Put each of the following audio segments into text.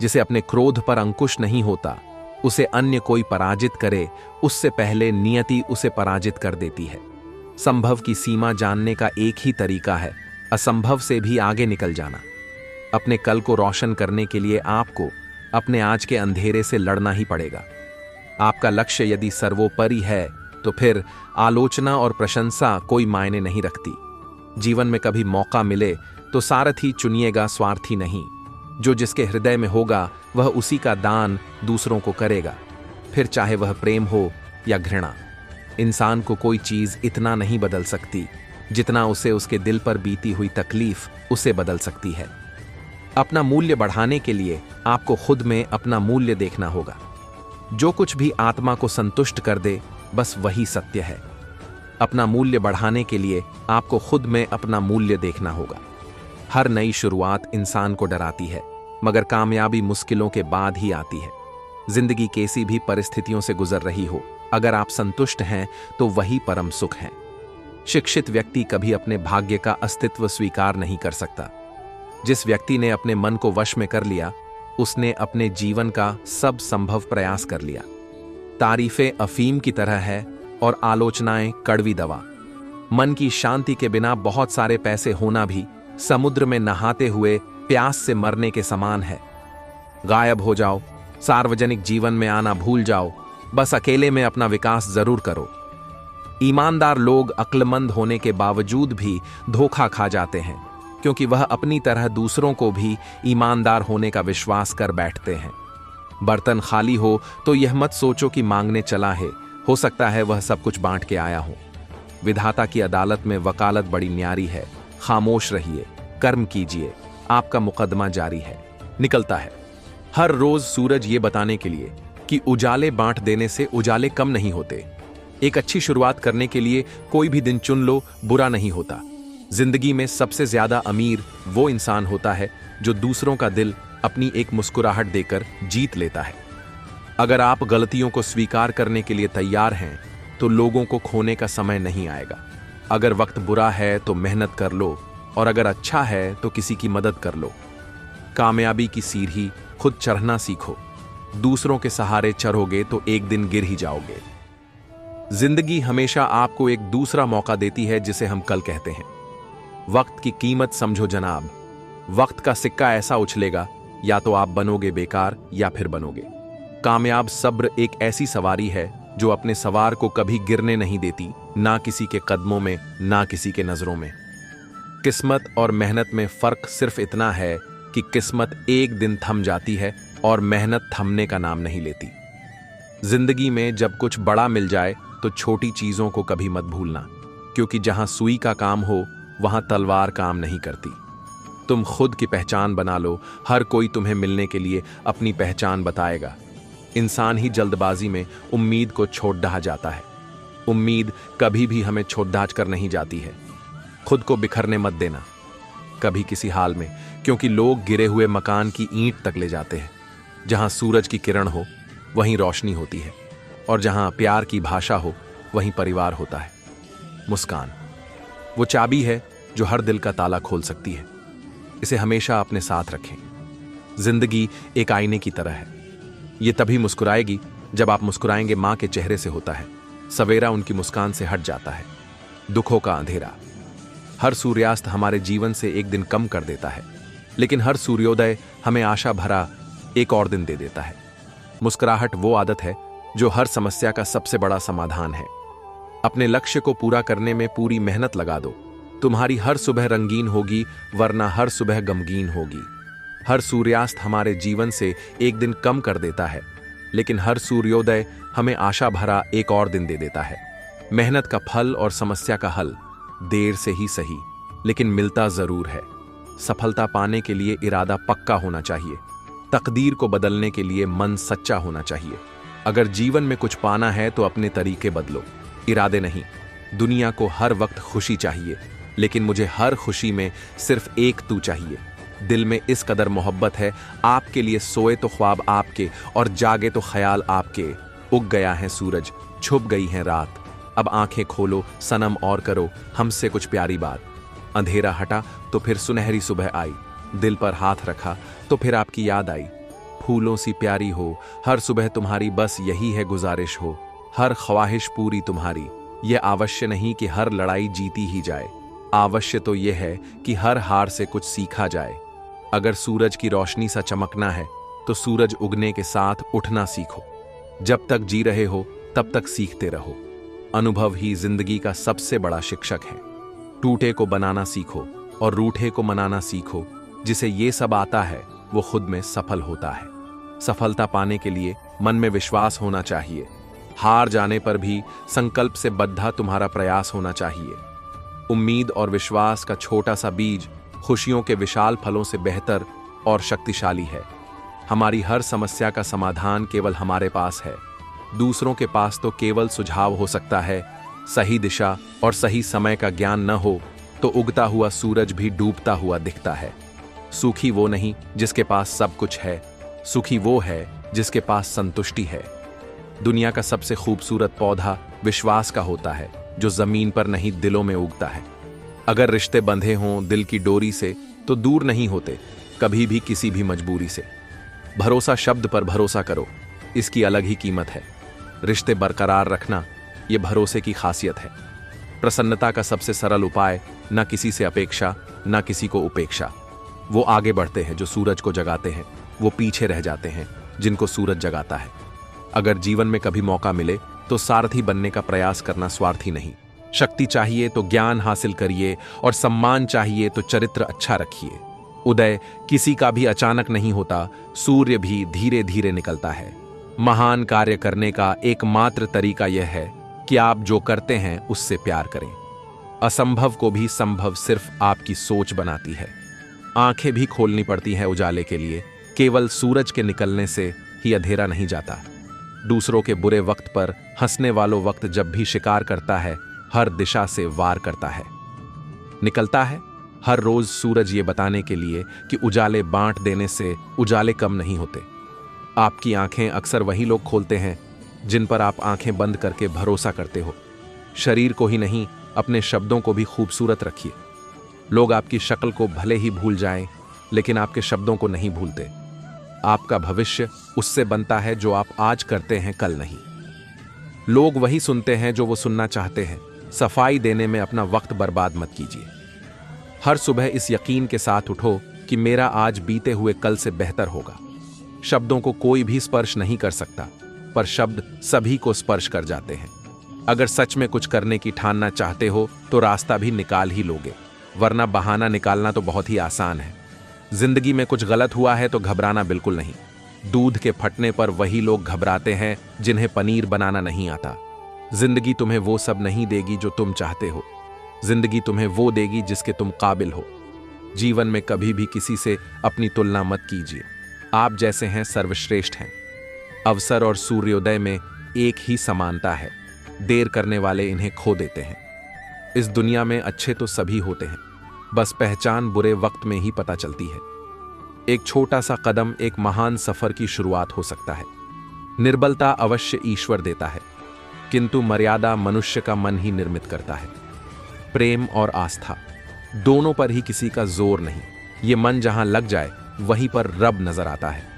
जिसे अपने क्रोध पर अंकुश नहीं होता, उसे अन्य कोई पराजित करे उससे पहले नियति उसे पराजित कर देती है। संभव की सीमा जानने का एक ही तरीका है, असंभव से भी आगे निकल जाना। अपने कल को रोशन करने के लिए आपको अपने आज के अंधेरे से लड़ना ही पड़ेगा। आपका लक्ष्य यदि सर्वोपरि है तो फिर आलोचना और प्रशंसा कोई मायने नहीं रखती। जीवन में कभी मौका मिले तो सारथी चुनिएगा, स्वार्थी नहीं। जो जिसके हृदय में होगा वह उसी का दान दूसरों को करेगा, फिर चाहे वह प्रेम हो या घृणा। इंसान को कोई चीज इतना नहीं बदल सकती जितना उसे उसके दिल पर बीती हुई तकलीफ उसे बदल सकती है। अपना मूल्य बढ़ाने के लिए आपको खुद में अपना मूल्य देखना होगा। जो कुछ भी आत्मा को संतुष्ट कर दे बस वही सत्य है। अपना मूल्य बढ़ाने के लिए आपको खुद में अपना मूल्य देखना होगा। हर नई शुरुआत इंसान को डराती है, मगर कामयाबी मुश्किलों के बाद ही आती है। जिंदगी कैसी भी परिस्थितियों से गुजर रही हो, अगर आप संतुष्ट हैं तो वही परम सुख है। शिक्षित व्यक्ति कभी अपने भाग्य का अस्तित्व स्वीकार नहीं कर सकता। जिस व्यक्ति ने अपने मन को वश में कर लिया, उसने अपने जीवन का सब संभव प्रयास कर लिया। तारीफें अफीम की तरह है और आलोचनाएं कड़वी दवा। मन की शांति के बिना बहुत सारे पैसे होना भी समुद्र में नहाते हुए प्यास से मरने के समान है। गायब हो जाओ, सार्वजनिक जीवन में आना भूल जाओ, बस अकेले में अपना विकास जरूर करो। ईमानदार लोग अक्लमंद होने के बावजूद भी धोखा खा जाते हैं, क्योंकि वह अपनी तरह दूसरों को भी ईमानदार होने का विश्वास कर बैठते हैं। बर्तन खाली हो तो यह मत सोचो कि मांगने चला है, हो सकता है वह सब कुछ बांट के आया हो। विधाता की अदालत में वकालत बड़ी न्यारी है। खामोश रहिए, कर्म कीजिए, आपका मुकदमा जारी है। निकलता है हर रोज सूरज ये बताने के लिए कि उजाले बांट देने से उजाले कम नहीं होते। एक अच्छी शुरुआत करने के लिए कोई भी दिन चुन लो, बुरा नहीं होता। जिंदगी में सबसे ज्यादा अमीर वो इंसान होता है जो दूसरों का दिल अपनी एक मुस्कुराहट देकर जीत लेता है। अगर आप गलतियों को स्वीकार करने के लिए तैयार हैं तो लोगों को खोने का समय नहीं आएगा। अगर वक्त बुरा है तो मेहनत कर लो, और अगर अच्छा है तो किसी की मदद कर लो। कामयाबी की सीढ़ी खुद चढ़ना सीखो। दूसरों के सहारे चढ़ोगे तो एक दिन गिर ही जाओगे। जिंदगी हमेशा आपको एक दूसरा मौका देती है, जिसे हम कल कहते हैं। वक्त की कीमत समझो जनाब। वक्त का सिक्का ऐसा उछलेगा, या तो आप बनोगे बेकार या फिर बनोगे कामयाब। सब्र एक ऐसी सवारी है जो अपने सवार को कभी गिरने नहीं देती, ना किसी के कदमों में, ना किसी के नजरों में। किस्मत और मेहनत में फर्क सिर्फ इतना है कि किस्मत एक दिन थम जाती है और मेहनत थमने का नाम नहीं लेती। जिंदगी में जब कुछ बड़ा मिल जाए तो छोटी चीजों को कभी मत भूलना, क्योंकि जहां सुई का काम हो वहां तलवार काम नहीं करती। तुम खुद की पहचान बना लो, हर कोई तुम्हें मिलने के लिए अपनी पहचान बताएगा। इंसान ही जल्दबाजी में उम्मीद को छोड़ ढहा जाता है। उम्मीद कभी भी हमें छोड़-ढाच कर नहीं जाती है। खुद को बिखरने मत देना कभी किसी हाल में, क्योंकि लोग गिरे हुए मकान की ईंट तक ले जाते हैं। जहां सूरज की किरण हो वहीं रोशनी होती है, और जहां प्यार की भाषा हो वहीं परिवार होता है। मुस्कान वो चाबी है जो हर दिल का ताला खोल सकती है। इसे हमेशा अपने साथ रखें। जिंदगी एक आईने की तरह है। ये तभी मुस्कुराएगी जब आप मुस्कुराएंगे। मां के चेहरे से होता है सवेरा, उनकी मुस्कान से हट जाता है दुखों का अंधेरा। हर सूर्यास्त हमारे जीवन से एक दिन कम कर देता है, लेकिन हर सूर्योदय हमें आशा भरा एक और दिन दे देता है। मुस्कुराहट वो आदत है जो हर समस्या का सबसे बड़ा समाधान है। अपने लक्ष्य को पूरा करने में पूरी मेहनत लगा दो। तुम्हारी हर सुबह रंगीन होगी, वरना हर सुबह गमगीन होगी। हर सूर्यास्त हमारे जीवन से एक दिन कम कर देता है, लेकिन हर सूर्योदय हमें आशा भरा एक और दिन दे देता है। मेहनत का फल और समस्या का हल देर से ही सही, लेकिन मिलता जरूर है। सफलता पाने के लिए इरादा पक्का होना चाहिए। तकदीर को बदलने के लिए मन सच्चा होना चाहिए। अगर जीवन में कुछ पाना है तो अपने तरीके बदलो, इरादे नहीं। दुनिया को हर वक्त खुशी चाहिए, लेकिन मुझे हर खुशी में सिर्फ एक तू चाहिए। दिल में इस कदर मोहब्बत है आपके लिए, सोए तो ख्वाब आपके और जागे तो ख्याल आपके। उग गया है सूरज, छुप गई है रात, अब आंखें खोलो सनम और करो हमसे कुछ प्यारी बात। अंधेरा हटा तो फिर सुनहरी सुबह आई, दिल पर हाथ रखा तो फिर आपकी याद आई। फूलों सी प्यारी हो, हर सुबह तुम्हारी बस यही है गुजारिश हो, हर ख्वाहिश पूरी तुम्हारी। ये आवश्य नहीं कि हर लड़ाई जीती ही जाए, आवश्य तो ये है कि हर हार से कुछ सीखा जाए। अगर सूरज की रोशनी सा चमकना है तो सूरज उगने के साथ उठना सीखो। जब तक जी रहे हो तब तक सीखते रहो। अनुभव ही जिंदगी का सबसे बड़ा शिक्षक है। टूटे को बनाना सीखो और रूठे को मनाना सीखो। जिसे ये सब आता है वो खुद में सफल होता है। सफलता पाने के लिए मन में विश्वास होना चाहिए। हार जाने पर भी संकल्प से बद्धा तुम्हारा प्रयास होना चाहिए। उम्मीद और विश्वास का छोटा सा बीज खुशियों के विशाल फलों से बेहतर और शक्तिशाली है। हमारी हर समस्या का समाधान केवल हमारे पास है। दूसरों के पास तो केवल सुझाव हो सकता है। सही दिशा और सही समय का ज्ञान न हो तो उगता हुआ सूरज भी डूबता हुआ दिखता है। सुखी वो नहीं जिसके पास सब कुछ है, सुखी वो है जिसके पास संतुष्टि है। दुनिया का सबसे खूबसूरत पौधा विश्वास का होता है, जो जमीन पर नहीं दिलों में उगता है। अगर रिश्ते बंधे हों दिल की डोरी से तो दूर नहीं होते कभी भी किसी भी मजबूरी से। भरोसा शब्द पर भरोसा करो, इसकी अलग ही कीमत है। रिश्ते बरकरार रखना ये भरोसे की खासियत है। प्रसन्नता का सबसे सरल उपाय ना किसी से अपेक्षा, ना किसी को उपेक्षा। वो आगे बढ़ते हैं जो सूरज को जगाते हैं, वो पीछे रह जाते हैं जिनको सूरज जगाता है। अगर जीवन में कभी मौका मिले तो सारथी बनने का प्रयास करना स्वार्थी नहीं। शक्ति चाहिए तो ज्ञान हासिल करिए और सम्मान चाहिए तो चरित्र अच्छा रखिए। उदय किसी का भी अचानक नहीं होता, सूर्य भी धीरे धीरे निकलता है। महान कार्य करने का एकमात्र तरीका यह है कि आप जो करते हैं उससे प्यार करें। असंभव को भी संभव सिर्फ आपकी सोच बनाती है। आंखें भी खोलनी पड़ती हैं उजाले के लिए, केवल सूरज के निकलने से ही अंधेरा नहीं जाता। दूसरों के बुरे वक्त पर हंसने वालों वक्त जब भी शिकार करता है, हर दिशा से वार करता है। निकलता है हर रोज सूरज ये बताने के लिए कि उजाले बांट देने से उजाले कम नहीं होते। आपकी आंखें अक्सर वही लोग खोलते हैं जिन पर आप आंखें बंद करके भरोसा करते हो। शरीर को ही नहीं, अपने शब्दों को भी खूबसूरत रखिए। लोग आपकी शक्ल को भले ही भूल जाएं, लेकिन आपके शब्दों को नहीं भूलते। आपका भविष्य उससे बनता है जो आप आज करते हैं, कल नहीं। लोग वही सुनते हैं जो वो सुनना चाहते हैं। सफाई देने में अपना वक्त बर्बाद मत कीजिए। हर सुबह इस यकीन के साथ उठो कि मेरा आज बीते हुए कल से बेहतर होगा। शब्दों को कोई भी स्पर्श नहीं कर सकता, पर शब्द सभी को स्पर्श कर जाते हैं। अगर सच में कुछ करने की ठानना चाहते हो तो रास्ता भी निकाल ही लोगे, वरना बहाना निकालना तो बहुत ही आसान है। जिंदगी में कुछ गलत हुआ है तो घबराना बिल्कुल नहीं। दूध के फटने पर वही लोग घबराते हैं जिन्हें पनीर बनाना नहीं आता। जिंदगी तुम्हें वो सब नहीं देगी जो तुम चाहते हो, जिंदगी तुम्हें वो देगी जिसके तुम काबिल हो। जीवन में कभी भी किसी से अपनी तुलना मत कीजिए। आप जैसे हैं सर्वश्रेष्ठ हैं। अवसर और सूर्योदय में एक ही समानता है, देर करने वाले इन्हें खो देते हैं। इस दुनिया में अच्छे तो सभी होते हैं, बस पहचान बुरे वक्त में ही पता चलती है। एक छोटा सा कदम एक महान सफर की शुरुआत हो सकता है। निर्बलता अवश्य ईश्वर देता है, किंतु मर्यादा मनुष्य का मन ही निर्मित करता है। प्रेम और आस्था दोनों पर ही किसी का जोर नहीं। ये मन जहां लग जाए वहीं पर रब नजर आता है।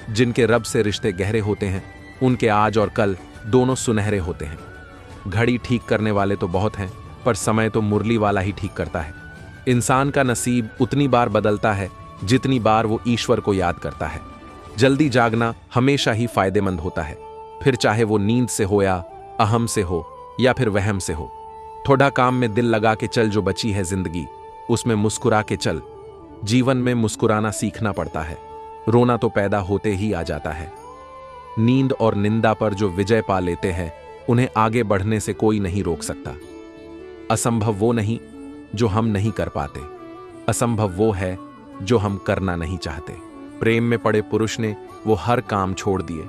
जिनके रब से रिश्ते गहरे होते हैं उनके आज और कल दोनों सुनहरे होते हैं। घड़ी ठीक करने वाले तो बहुत हैं, पर समय तो मुरली वाला ही ठीक करता है। इंसान का नसीब उतनी बार बदलता है जितनी बार वो ईश्वर को याद करता है। जल्दी जागना हमेशा ही फायदेमंद होता है, फिर चाहे वो नींद से हो या अहम से हो या फिर वहम से हो। थोड़ा काम में दिल लगा के चल, जो बची है जिंदगी उसमें मुस्कुरा के चल। जीवन में मुस्कुराना सीखना पड़ता है, रोना तो पैदा होते ही आ जाता है। नींद और निंदा पर जो विजय पा लेते हैं उन्हें आगे बढ़ने से कोई नहीं रोक सकता। असंभव वो नहीं जो हम नहीं कर पाते, असंभव वो है जो हम करना नहीं चाहते। प्रेम में पड़े पुरुष ने वो हर काम छोड़ दिए।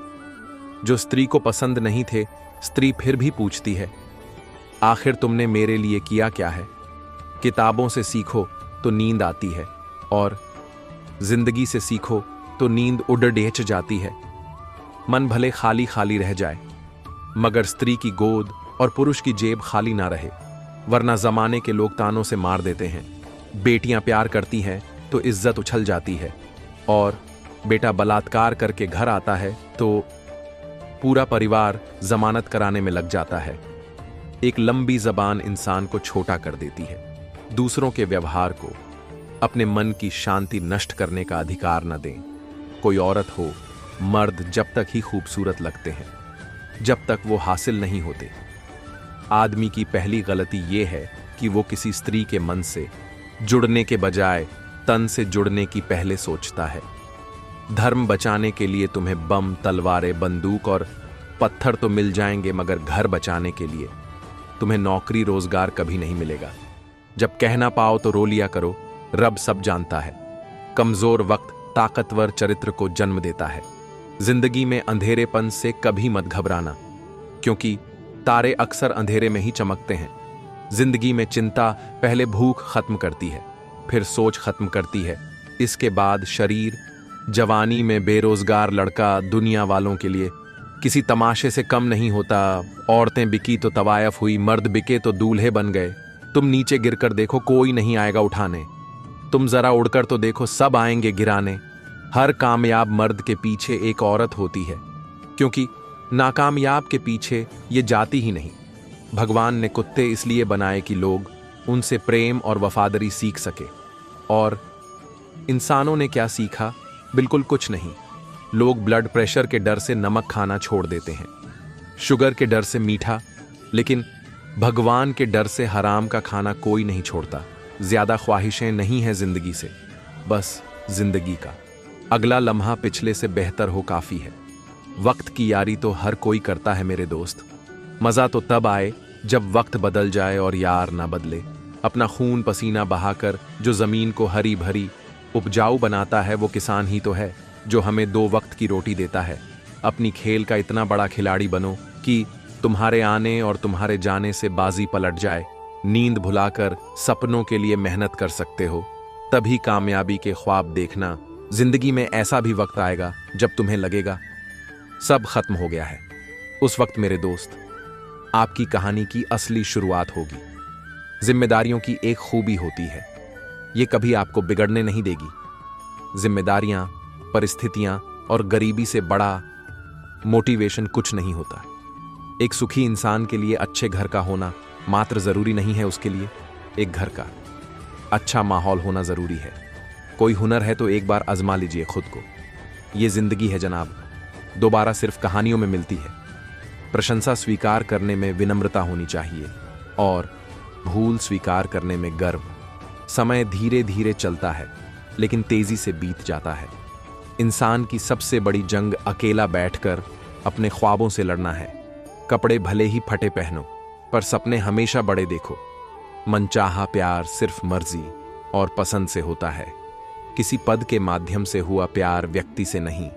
जो स्त्री को पसंद नहीं थे, स्त्री फिर भी पूछती है, आखिर तुमने मेरे लिए किया क्या है? किताबों से सीखो तो नींद आती है, और जिंदगी से सीखो तो नींद उड़ डेच जाती है। मन भले खाली खाली रह जाए, मगर स्त्री की गोद और पुरुष की जेब खाली ना रहे, वरना जमाने के लोग तानों से मार देते हैं। बेटियां प्यार करती हैं तो इज्जत उछल जाती है, और बेटा बलात्कार करके घर आता है तो पूरा परिवार जमानत कराने में लग जाता है। एक लंबी जबान इंसान को छोटा कर देती है। दूसरों के व्यवहार को, अपने मन की शांति नष्ट करने का अधिकार न दें। कोई औरत हो, मर्द जब तक ही खूबसूरत लगते हैं, जब तक वो हासिल नहीं होते। आदमी की पहली गलती ये है कि वो किसी स्त्री के मन से जुड़ने के बजाय तन से जुड़ने की पहले सोचता है। धर्म बचाने के लिए तुम्हें बम, तलवारें, बंदूक और पत्थर तो मिल जाएंगे, मगर घर बचाने के लिए तुम्हें नौकरी रोजगार कभी नहीं मिलेगा। जब कह ना पाओ तो रो लिया करो, रब सब जानता है। कमजोर वक्त ताकतवर चरित्र को जन्म देता है। जिंदगी में अंधेरेपन से कभी मत घबराना, क्योंकि तारे अक्सर अंधेरे में ही चमकते हैं। जिंदगी में चिंता पहले भूख खत्म करती है, फिर सोच खत्म करती है, इसके बाद शरीर। जवानी में बेरोजगार लड़का दुनिया वालों के लिए किसी तमाशे से कम नहीं होता। औरतें बिकी तो तवायफ हुई, मर्द बिके तो दूल्हे बन गए। तुम नीचे गिरकर देखो, कोई नहीं आएगा उठाने। तुम जरा उड़कर तो देखो, सब आएंगे गिराने। हर कामयाब मर्द के पीछे एक औरत होती है, क्योंकि नाकामयाब के पीछे ये जाती ही नहीं। भगवान ने कुत्ते इसलिए बनाए कि लोग उनसे प्रेम और वफादारी सीख सके। और इंसानों ने क्या सीखा? बिल्कुल कुछ नहीं। लोग ब्लड प्रेशर के डर से नमक खाना छोड़ देते हैं, शुगर के डर से मीठा, लेकिन भगवान के डर से हराम का खाना कोई नहीं छोड़ता। ज्यादा ख्वाहिशें नहीं है जिंदगी से, बस जिंदगी का अगला लम्हा पिछले से बेहतर हो काफी है। वक्त की यारी तो हर कोई करता है मेरे दोस्त। मजा तो तब आए जब वक्त बदल जाए और यार ना बदले। अपना खून पसीना बहाकर जो जमीन को हरी भरी उपजाऊ बनाता है, वो किसान ही तो है जो हमें 2 वक्त की रोटी देता है। अपनी खेल का इतना बड़ा खिलाड़ी बनो कि तुम्हारे आने और तुम्हारे जाने से बाजी पलट जाए। नींद भुलाकर सपनों के लिए मेहनत कर सकते हो, तभी कामयाबी के ख्वाब देखना। जिंदगी में ऐसा भी वक्त आएगा जब तुम्हें लगेगा सब खत्म हो गया है। उस वक्त मेरे दोस्त, आपकी कहानी की असली शुरुआत होगी। जिम्मेदारियों की एक खूबी होती है, ये कभी आपको बिगड़ने नहीं देगी। जिम्मेदारियां, परिस्थितियां और गरीबी से बड़ा मोटिवेशन कुछ नहीं होता। एक सुखी इंसान के लिए अच्छे घर का होना मात्र जरूरी नहीं है, उसके लिए एक घर का अच्छा माहौल होना जरूरी है। कोई हुनर है तो एक बार आजमा लीजिए खुद को। ये जिंदगी है जनाब, दोबारा सिर्फ कहानियों में मिलती है। प्रशंसा स्वीकार करने में विनम्रता होनी चाहिए और भूल स्वीकार करने में गर्व। समय धीरे धीरे चलता है, लेकिन तेजी से बीत जाता है। इंसान की सबसे बड़ी जंग अकेला बैठकर अपने ख्वाबों से लड़ना है। कपड़े भले ही फटे पहनो, पर सपने हमेशा बड़े देखो। मनचाहा प्यार सिर्फ मर्जी और पसंद से होता है। किसी पद के माध्यम से हुआ प्यार व्यक्ति से नहीं,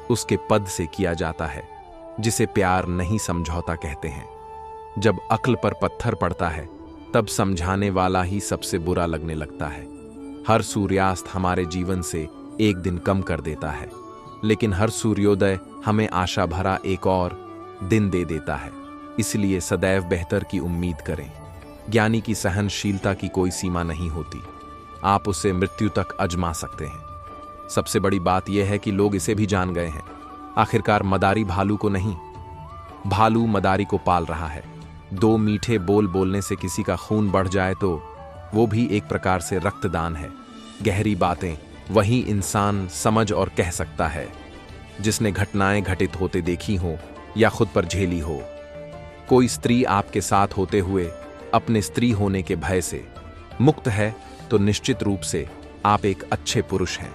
उसके पद से किया जाता है, जिसे प्यार नहीं समझौता कहते हैं। जब अक्ल पर पत्थर पड़ता है, तब समझाने वाला ही सबसे बुरा लगने लगता है। हर सूर्यास्त हमारे जीवन से एक दिन कम कर देता है, लेकिन हर सूर्योदय हमें आशा भरा एक और दिन दे देता है। इसलिए सदैव बेहतर की उम्मीद करें। ज्ञानी की सहनशीलता की कोई सीमा नहीं होती, आप उसे मृत्यु तक आजमा सकते हैं। सबसे बड़ी बात यह है कि लोग इसे भी जान गए हैं, आखिरकार मदारी भालू को नहीं, भालू मदारी को पाल रहा है। 2 मीठे बोल बोलने से किसी का खून बढ़ जाए तो वो भी एक प्रकार से रक्तदान है। गहरी बातें वही इंसान समझ और कह सकता है जिसने घटनाएं घटित होते देखी हो या खुद पर झेली हो। कोई स्त्री आपके साथ होते हुए अपने स्त्री होने के भय से मुक्त है तो निश्चित रूप से आप एक अच्छे पुरुष हैं।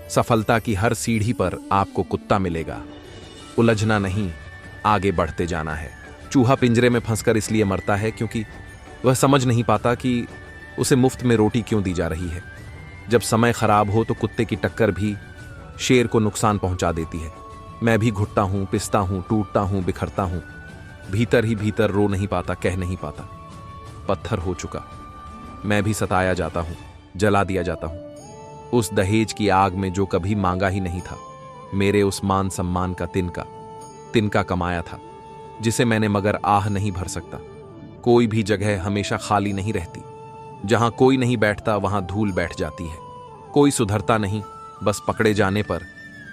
सफलता की हर सीढ़ी पर आपको कुत्ता मिलेगा। उलझना नहीं, आगे बढ़ते जाना है। चूहा पिंजरे में फंसकर इसलिए मरता है क्योंकि वह समझ नहीं पाता कि उसे मुफ्त में रोटी क्यों दी जा रही है। जब समय खराब हो तो कुत्ते की टक्कर भी शेर को नुकसान पहुंचा देती है। मैं भी घुटता हूं, पिसता हूं, टूटता हूं, बिखरता हूं, भीतर ही भीतर रो नहीं पाता, कह नहीं पाता। पत्थर हो चुका, मैं भी सताया जाता हूं, जला दिया जाता हूं। उस दहेज की आग में जो कभी मांगा ही नहीं था, मेरे उस मान सम्मान का तिनका कमाया था, जिसे मैंने मगर आह नहीं भर सकता। कोई भी जगह हमेशा खाली नहीं रहती, जहां कोई नहीं बैठता वहां धूल बैठ जाती है। कोई सुधरता नहीं, बस पकड़े जाने पर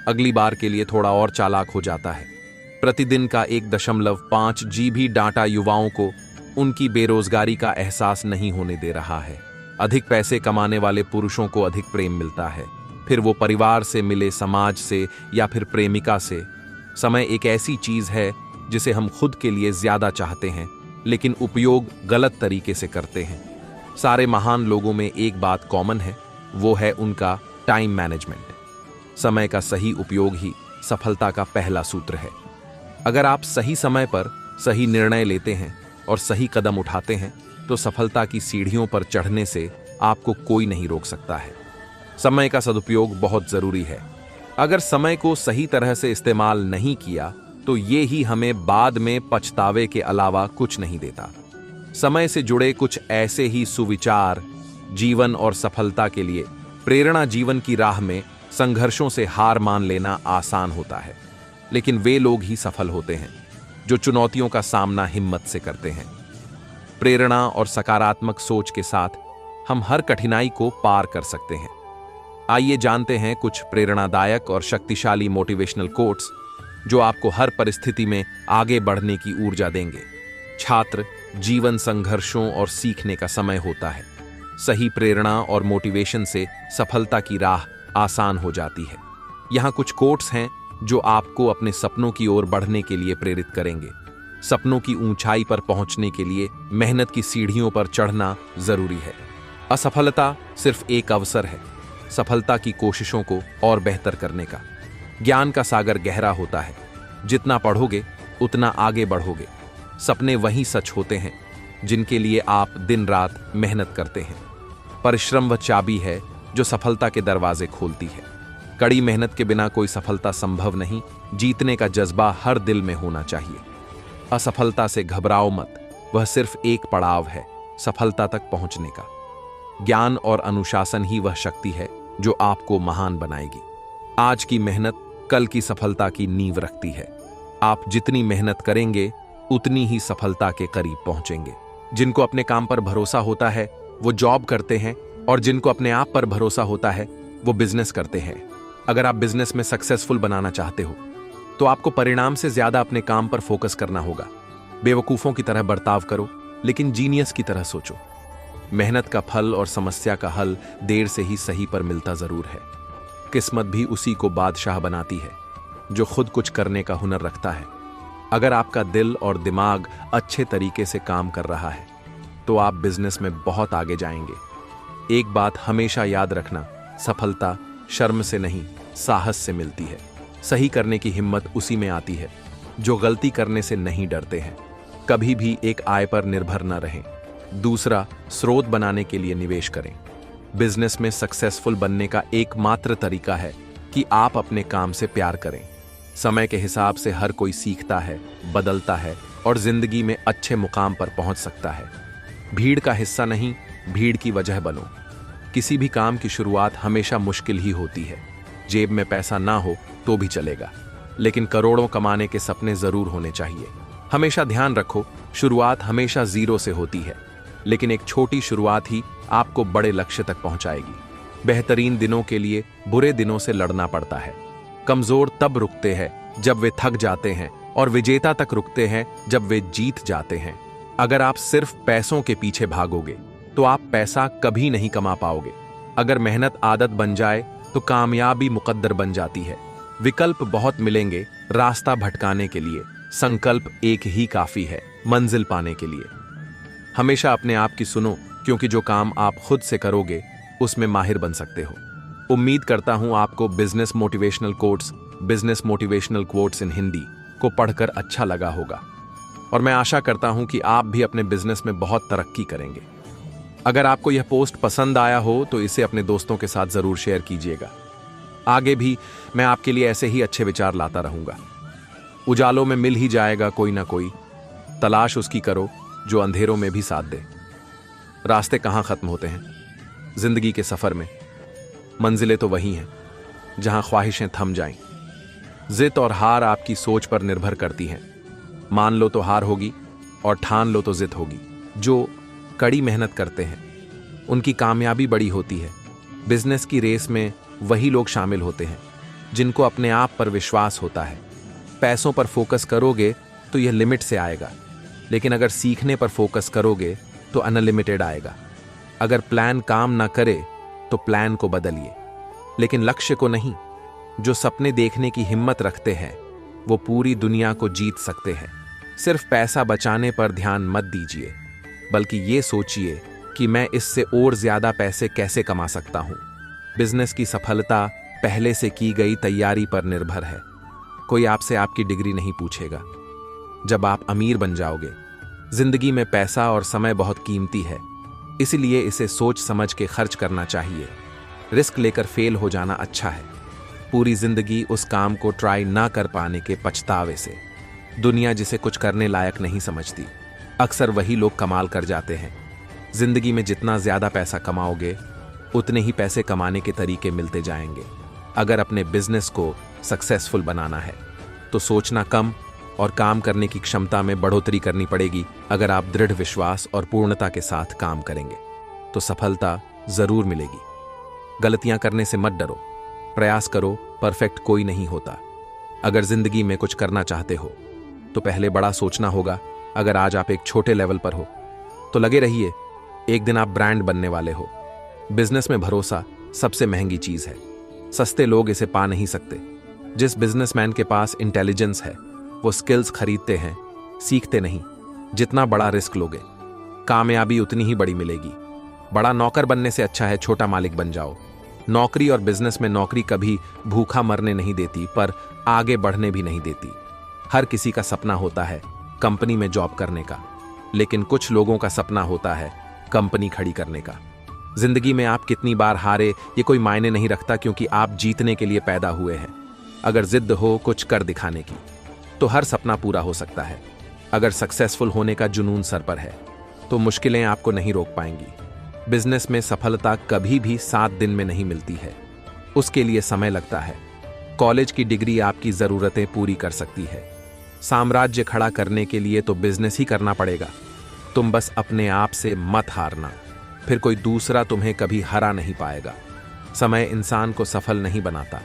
अगली बार के लिए थोड़ा और चालाक हो जाता है। प्रतिदिन का 1.5 GB डाटा युवाओं को उनकी बेरोजगारी का एहसास नहीं होने दे रहा है। अधिक पैसे कमाने वाले पुरुषों को अधिक प्रेम मिलता है, फिर वो परिवार से मिले, समाज से या फिर प्रेमिका से। समय एक ऐसी चीज है जिसे हम खुद के लिए ज्यादा चाहते हैं, लेकिन उपयोग गलत तरीके से करते हैं। सारे महान लोगों में एक बात कॉमन है, वो है उनका टाइम मैनेजमेंट। समय का सही उपयोग ही सफलता का पहला सूत्र है। अगर आप सही समय पर सही निर्णय लेते हैं और सही कदम उठाते हैं तो सफलता की सीढ़ियों पर चढ़ने से आपको कोई नहीं रोक सकता है। समय का सदुपयोग बहुत जरूरी है। अगर समय को सही तरह से इस्तेमाल नहीं किया तो ये ही हमें बाद में पछतावे के अलावा कुछ नहीं देता। समय से जुड़े कुछ ऐसे ही सुविचार जीवन और सफलता के लिए प्रेरणा। जीवन की राह में संघर्षों से हार मान लेना आसान होता है, लेकिन वे लोग ही सफल होते हैं जो चुनौतियों का सामना हिम्मत से करते हैं। प्रेरणा और सकारात्मक सोच के साथ हम हर कठिनाई को पार कर सकते हैं। आइए जानते हैं कुछ प्रेरणादायक और शक्तिशाली मोटिवेशनल कोट्स जो आपको हर परिस्थिति में आगे बढ़ने की ऊर्जा देंगे। छात्र, जीवन संघर्षों और सीखने का समय होता है। सही प्रेरणा और मोटिवेशन से सफलता की राह आसान हो जाती है। यहाँ कुछ कोट्स हैं जो आपको अपने सपनों की ओर बढ़ने के लिए प्रेरित करेंगे। सपनों की ऊंचाई पर पहुंचने के लिए मेहनत की सीढ़ियों पर चढ़ना जरूरी है। असफलता सिर्फ एक अवसर है, सफलता की कोशिशों को और बेहतर करने का। ज्ञान का सागर गहरा होता है, जितना पढ़ोगे उतना आगे बढ़ोगे। सपने वही सच होते हैं जिनके लिए आप दिन रात मेहनत करते हैं। परिश्रम वह चाबी है जो सफलता के दरवाजे खोलती है। कड़ी मेहनत के बिना कोई सफलता संभव नहीं। जीतने का जज्बा हर दिल में होना चाहिए। असफलता से घबराओ मत, वह सिर्फ एक पड़ाव है सफलता तक पहुंचने का। ज्ञान और अनुशासन ही वह शक्ति है जो आपको महान बनाएगी। आज की मेहनत कल की सफलता की नींव रखती है। आप जितनी मेहनत करेंगे उतनी ही सफलता के करीब पहुंचेंगे। जिनको अपने काम पर भरोसा होता है वो जॉब करते हैं, और जिनको अपने आप पर भरोसा होता है वो बिजनेस करते हैं। अगर आप बिजनेस में सक्सेसफुल बनाना चाहते हो तो आपको परिणाम से ज्यादा अपने काम पर फोकस करना होगा। बेवकूफों की तरह बर्ताव करो, लेकिन जीनियस की तरह सोचो। मेहनत का फल और समस्या का हल देर से ही सही पर मिलता जरूर है। किस्मत भी उसी को बादशाह बनाती है जो खुद कुछ करने का हुनर रखता है। अगर आपका दिल और दिमाग अच्छे तरीके से काम कर रहा है तो आप बिजनेस में बहुत आगे जाएंगे। एक बात हमेशा याद रखना, सफलता शर्म से नहीं साहस से मिलती है। सही करने की हिम्मत उसी में आती है जो गलती करने से नहीं डरते हैं। कभी भी एक आय पर निर्भर न रहें। दूसरा, स्रोत बनाने के लिए निवेश करें। बिजनेस में सक्सेसफुल बनने का एकमात्र तरीका है कि आप अपने काम से प्यार करें। समय के हिसाब से हर कोई सीखता है, बदलता है और जिंदगी में अच्छे मुकाम पर पहुंच सकता है। भीड़ का हिस्सा नहीं, भीड़ की वजह बनो। किसी भी काम की शुरुआत हमेशा मुश्किल ही होती है। जेब में पैसा ना हो तो भी चलेगा, लेकिन करोड़ों कमाने के सपने जरूर होने चाहिए। हमेशा ध्यान रखो, शुरुआत हमेशा जीरो से होती है, लेकिन एक छोटी शुरुआत ही आपको बड़े लक्ष्य तक पहुंचाएगी। बेहतरीन दिनों के लिए बुरे दिनों से लड़ना पड़ता है। कमजोर तब रुकते हैं जब वे थक जाते हैं, और विजेता तक रुकते हैं जब वे जीत जाते हैं। अगर आप सिर्फ पैसों के पीछे भागोगे तो आप पैसा कभी नहीं कमा पाओगे। अगर मेहनत आदत बन जाए तो कामयाबी मुकद्दर बन जाती है। विकल्प बहुत मिलेंगे रास्ता भटकाने के लिए, संकल्प एक ही काफी है मंजिल पाने के लिए। हमेशा अपने आप की सुनो, क्योंकि जो काम आप खुद से करोगे उसमें माहिर बन सकते हो। उम्मीद करता हूं आपको business motivational quotes in Hindi को पढ़कर अच्छा लगा होगा, और मैं आशा करता हूं कि आप भी अपने बिजनेस में बहुत तरक्की करेंगे। अगर आपको यह पोस्ट पसंद आया हो तो इसे अपने दोस्तों के साथ जरूर शेयर कीजिएगा। आगे भी मैं आपके लिए ऐसे ही अच्छे विचार लाता रहूंगा। उजालों में मिल ही जाएगा कोई ना कोई, तलाश उसकी करो जो अंधेरों में भी साथ दे। रास्ते कहाँ खत्म होते हैं जिंदगी के सफर में, मंजिलें तो वही हैं जहां ख्वाहिशें थम जाएं। जिद और हार आपकी सोच पर निर्भर करती हैं। मान लो तो हार होगी और ठान लो तो जिद होगी। जो कड़ी मेहनत करते हैं उनकी कामयाबी बड़ी होती है। बिजनेस की रेस में वही लोग शामिल होते हैं जिनको अपने आप पर विश्वास होता है। पैसों पर फोकस करोगे तो यह लिमिट से आएगा, लेकिन अगर सीखने पर फोकस करोगे तो अनलिमिटेड आएगा। अगर प्लान काम ना करे तो प्लान को बदलिए, लेकिन लक्ष्य को नहीं। जो सपने देखने की हिम्मत रखते हैं वो पूरी दुनिया को जीत सकते हैं। सिर्फ पैसा बचाने पर ध्यान मत दीजिए, बल्कि ये सोचिए कि मैं इससे और ज्यादा पैसे कैसे कमा सकता हूं। बिजनेस की सफलता पहले से की गई तैयारी पर निर्भर है। कोई आपसे आपकी डिग्री नहीं पूछेगा। जब आप अमीर बन जाओगे, जिंदगी में पैसा और समय बहुत कीमती है, इसलिए इसे सोच समझ के खर्च करना चाहिए। रिस्क लेकर फेल हो जाना अच्छा है, पूरी जिंदगी उस काम को ट्राई ना कर पाने के पछतावे से। दुनिया जिसे कुछ करने लायक नहीं समझती, अक्सर वही लोग कमाल कर जाते हैं। जिंदगी में जितना ज्यादा पैसा कमाओगे, उतने ही पैसे कमाने के तरीके मिलते जाएंगे। अगर अपने बिजनेस को सक्सेसफुल बनाना है तो सोचना कम और काम करने की क्षमता में बढ़ोतरी करनी पड़ेगी। अगर आप दृढ़ विश्वास और पूर्णता के साथ काम करेंगे तो सफलता जरूर मिलेगी। गलतियां करने से मत डरो, प्रयास करो, परफेक्ट कोई नहीं होता। अगर जिंदगी में कुछ करना चाहते हो तो पहले बड़ा सोचना होगा। अगर आज आप एक छोटे लेवल पर हो तो लगे रहिए, एक दिन आप ब्रांड बनने वाले हो। बिजनेस में भरोसा सबसे महंगी चीज है, सस्ते लोग इसे पा नहीं सकते। जिस बिजनेसमैन के पास इंटेलिजेंस है वो स्किल्स खरीदते हैं, सीखते नहीं। जितना बड़ा रिस्क लोगे, कामयाबी उतनी ही बड़ी मिलेगी। बड़ा नौकर बनने से अच्छा है छोटा मालिक बन जाओ। नौकरी और बिजनेस में नौकरी कभी भूखा मरने नहीं देती, पर आगे बढ़ने भी नहीं देती। हर किसी का सपना होता है कंपनी में जॉब करने का, लेकिन कुछ लोगों का सपना होता है कंपनी खड़ी करने का। जिंदगी में आप कितनी बार हारे ये कोई मायने नहीं रखता, क्योंकि आप जीतने के लिए पैदा हुए हैं। अगर जिद हो कुछ कर दिखाने की तो हर सपना पूरा हो सकता है। अगर सक्सेसफुल होने का जुनून सर पर है तो मुश्किलें आपको नहीं रोक पाएंगी। बिजनेस में सफलता कभी भी 7 दिन में नहीं मिलती है, उसके लिए समय लगता है। कॉलेज की डिग्री आपकी जरूरतें पूरी कर सकती है। साम्राज्य खड़ा करने के लिए तो बिजनेस ही करना पड़ेगा। तुम बस अपने आप से मत हारना, फिर कोई दूसरा तुम्हें कभी हरा नहीं पाएगा। समय इंसान को सफल नहीं बनाता,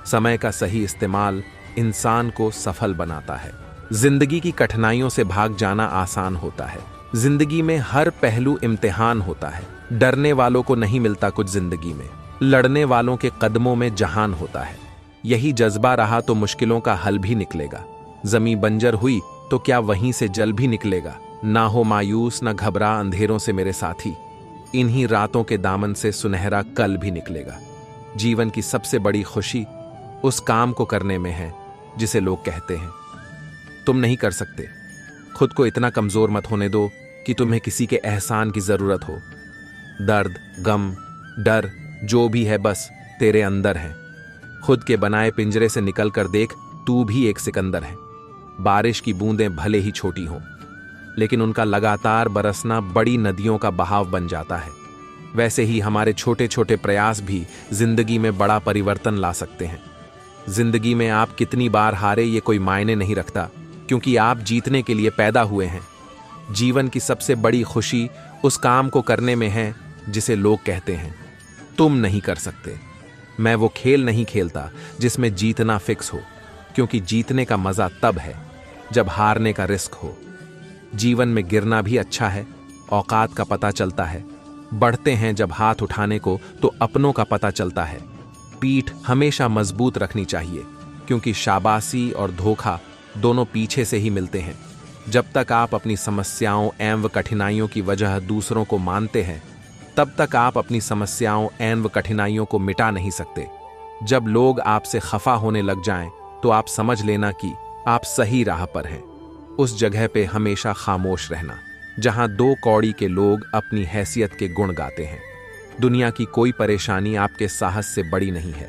समय का सही इस्तेमाल इंसान को सफल बनाता है। जिंदगी की कठिनाइयों से भाग जाना आसान होता है। जिंदगी में हर पहलू इम्तिहान होता है। डरने वालों को नहीं मिलता कुछ जिंदगी में, लड़ने वालों के कदमों में जहान होता है। यही जज्बा रहा तो मुश्किलों का हल भी निकलेगा। जमीन बंजर हुई तो क्या वहीं से जल भी निकलेगा। ना हो मायूस, ना घबरा अंधेरों से मेरे साथी, इन्हीं रातों के दामन से सुनहरा कल भी निकलेगा। जीवन की सबसे बड़ी खुशी उस काम को करने में है जिसे लोग कहते हैं तुम नहीं कर सकते। खुद को इतना कमजोर मत होने दो कि तुम्हें किसी के एहसान की जरूरत हो। दर्द, गम, डर जो भी है बस तेरे अंदर है। खुद के बनाए पिंजरे से निकल कर देख, तू भी एक सिकंदर है। बारिश की बूंदें भले ही छोटी हों, लेकिन उनका लगातार बरसना बड़ी नदियों का बहाव बन जाता है। वैसे ही हमारे छोटे छोटे प्रयास भी जिंदगी में बड़ा परिवर्तन ला सकते हैं। जिंदगी में आप कितनी बार हारे ये कोई मायने नहीं रखता, क्योंकि आप जीतने के लिए पैदा हुए हैं। जीवन की सबसे बड़ी खुशी उस काम को करने में है जिसे लोग कहते हैं तुम नहीं कर सकते। मैं वो खेल नहीं खेलता जिसमें जीतना फिक्स हो, क्योंकि जीतने का मजा तब है जब हारने का रिस्क हो। जीवन में गिरना भी अच्छा है, औकात का पता चलता है। बढ़ते हैं जब हाथ उठाने को तो अपनों का पता चलता है। पीठ हमेशा मजबूत रखनी चाहिए, क्योंकि शाबाशी और धोखा दोनों पीछे से ही मिलते हैं। जब तक आप अपनी समस्याओं एवं कठिनाइयों की वजह दूसरों को मानते हैं, तब तक आप अपनी समस्याओं एवं कठिनाइयों को मिटा नहीं सकते। जब लोग आपसे खफा होने लग जाएं, तो आप समझ लेना कि आप सही राह पर हैं। उस जगह पे हमेशा खामोश रहना जहां 2 कौड़ी के लोग अपनी हैसियत के गुण गाते हैं। दुनिया की कोई परेशानी आपके साहस से बड़ी नहीं है।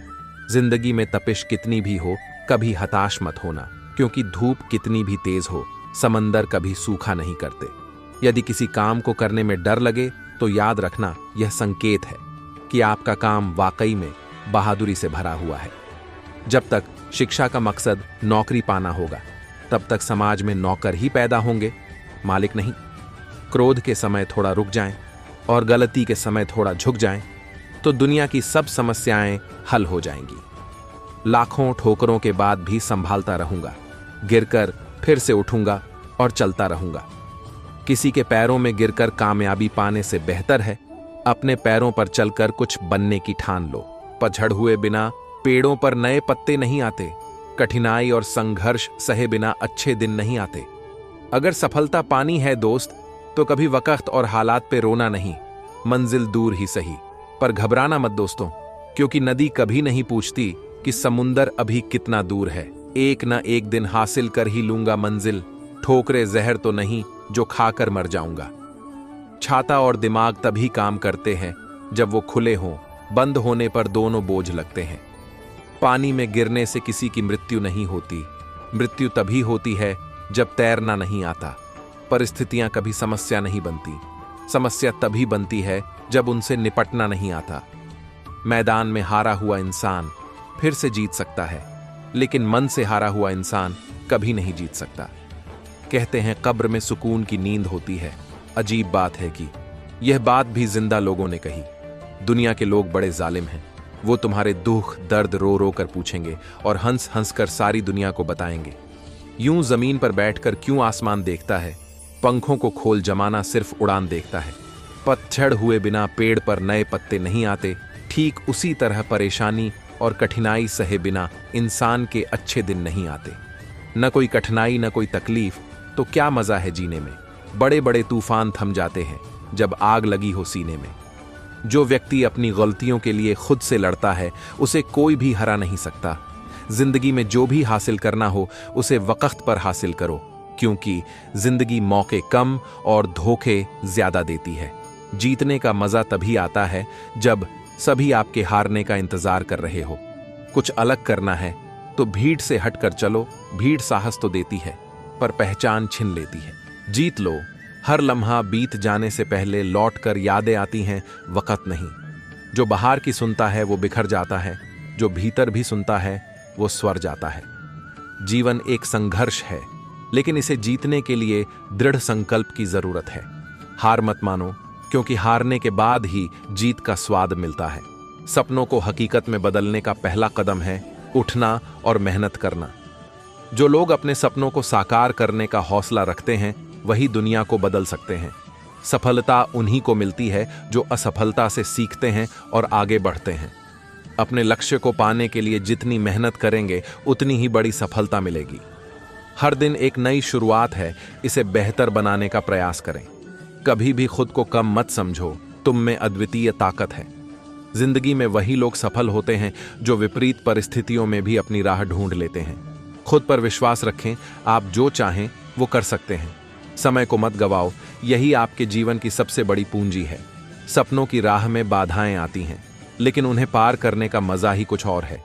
जिंदगी में तपिश कितनी भी हो, कभी हताश मत होना, क्योंकि धूप कितनी भी तेज हो, समंदर कभी सूखा नहीं करते। यदि किसी काम को करने में डर लगे तो याद रखना यह संकेत है कि आपका काम वाकई में बहादुरी से भरा हुआ है। जब तक शिक्षा का मकसद नौकरी पाना होगा, तब तक समाज में नौकर ही पैदा होंगे, मालिक नहीं। क्रोध के समय थोड़ा रुक जाएं और गलती के समय थोड़ा झुक जाएं, तो दुनिया की सब समस्याएं हल हो जाएंगी। लाखों ठोकरों के बाद भी संभालता रहूंगा। गिरकर फिर से उठूंगा और चलता रहूंगा। किसी के पैरों में गिरकर कामयाबी पाने से बेहतर है अपने पैरों पर चलकर कुछ बनने की ठान लो। पतझड़ हुए बिना पेड़ों पर नए पत्ते नहीं आते। कठिनाई और संघर्ष सहे बिना अच्छे दिन नहीं आते। अगर सफलता पानी है दोस्त, तो कभी वक्त और हालात पे रोना नहीं। मंजिल दूर ही सही, पर घबराना मत दोस्तों, क्योंकि नदी कभी नहीं पूछती कि समुंदर अभी कितना दूर है। एक न एक दिन हासिल कर ही लूंगा मंजिल। ठोकरे जहर तो नहीं जो खाकर मर जाऊंगा। छाता और दिमाग तभी काम करते हैं जब वो खुले हों। बंद होने पर दोनों बोझ लगते हैं। पानी में गिरने से किसी की मृत्यु नहीं होती। मृत्यु तभी होती है जब तैरना नहीं आता। परिस्थितियां कभी समस्या नहीं बनती। समस्या तभी बनती है जब उनसे निपटना नहीं आता। मैदान में हारा हुआ इंसान फिर से जीत सकता है, लेकिन मन से हारा हुआ इंसान कभी नहीं जीत सकता। कहते हैं कब्र में सुकून की नींद होती है। अजीब बात है कि यह बात भी जिंदा लोगों ने कही। दुनिया के लोग बड़े जालिम हैं। वो तुम्हारे दुख दर्द रो रो कर पूछेंगे और हंस हंस कर सारी दुनिया को बताएंगे। यूं जमीन पर बैठकर क्यों आसमान देखता है? पंखों को खोल जमाना सिर्फ उड़ान देखता है। पतझड़ हुए बिना पेड़ पर नए पत्ते नहीं आते। ठीक उसी तरह परेशानी और कठिनाई सहे बिना इंसान के अच्छे दिन नहीं आते। न कोई कठिनाई न कोई तकलीफ तो क्या मजा है जीने में। बड़े बड़े तूफान थम जाते हैं जब आग लगी हो सीने में। जो व्यक्ति अपनी गलतियों के लिए खुद से लड़ता है उसे कोई भी हरा नहीं सकता। जिंदगी में जो भी हासिल करना हो उसे वक्त पर हासिल करो, क्योंकि जिंदगी मौके कम और धोखे ज्यादा देती है। जीतने का मजा तभी आता है जब सभी आपके हारने का इंतजार कर रहे हो। कुछ अलग करना है तो भीड़ से हटकर चलो। भीड़ साहस तो देती है पर पहचान छीन लेती है। जीत लो। हर लम्हा बीत जाने से पहले लौट कर यादें आती हैं, वक्त नहीं। जो बाहर की सुनता है वो बिखर जाता है। जो भीतर भी सुनता है वो स्वर जाता है। जीवन एक संघर्ष है, लेकिन इसे जीतने के लिए दृढ़ संकल्प की जरूरत है। हार मत मानो, क्योंकि हारने के बाद ही जीत का स्वाद मिलता है। सपनों को हकीकत में बदलने का पहला कदम है उठना और मेहनत करना। जो लोग अपने सपनों को साकार करने का हौसला रखते हैं वही दुनिया को बदल सकते हैं। सफलता उन्हीं को मिलती है जो असफलता से सीखते हैं और आगे बढ़ते हैं। अपने लक्ष्य को पाने के लिए जितनी मेहनत करेंगे उतनी ही बड़ी सफलता मिलेगी। हर दिन एक नई शुरुआत है, इसे बेहतर बनाने का प्रयास करें। कभी भी खुद को कम मत समझो, तुम में अद्वितीय ताकत है। जिंदगी में वही लोग सफल होते हैं जो विपरीत परिस्थितियों में भी अपनी राह ढूंढ लेते हैं। खुद पर विश्वास रखें, आप जो चाहें वो कर सकते हैं। समय को मत गवाओ, यही आपके जीवन की सबसे बड़ी पूंजी है। सपनों की राह में बाधाएं आती हैं, लेकिन उन्हें पार करने का मजा ही कुछ और है।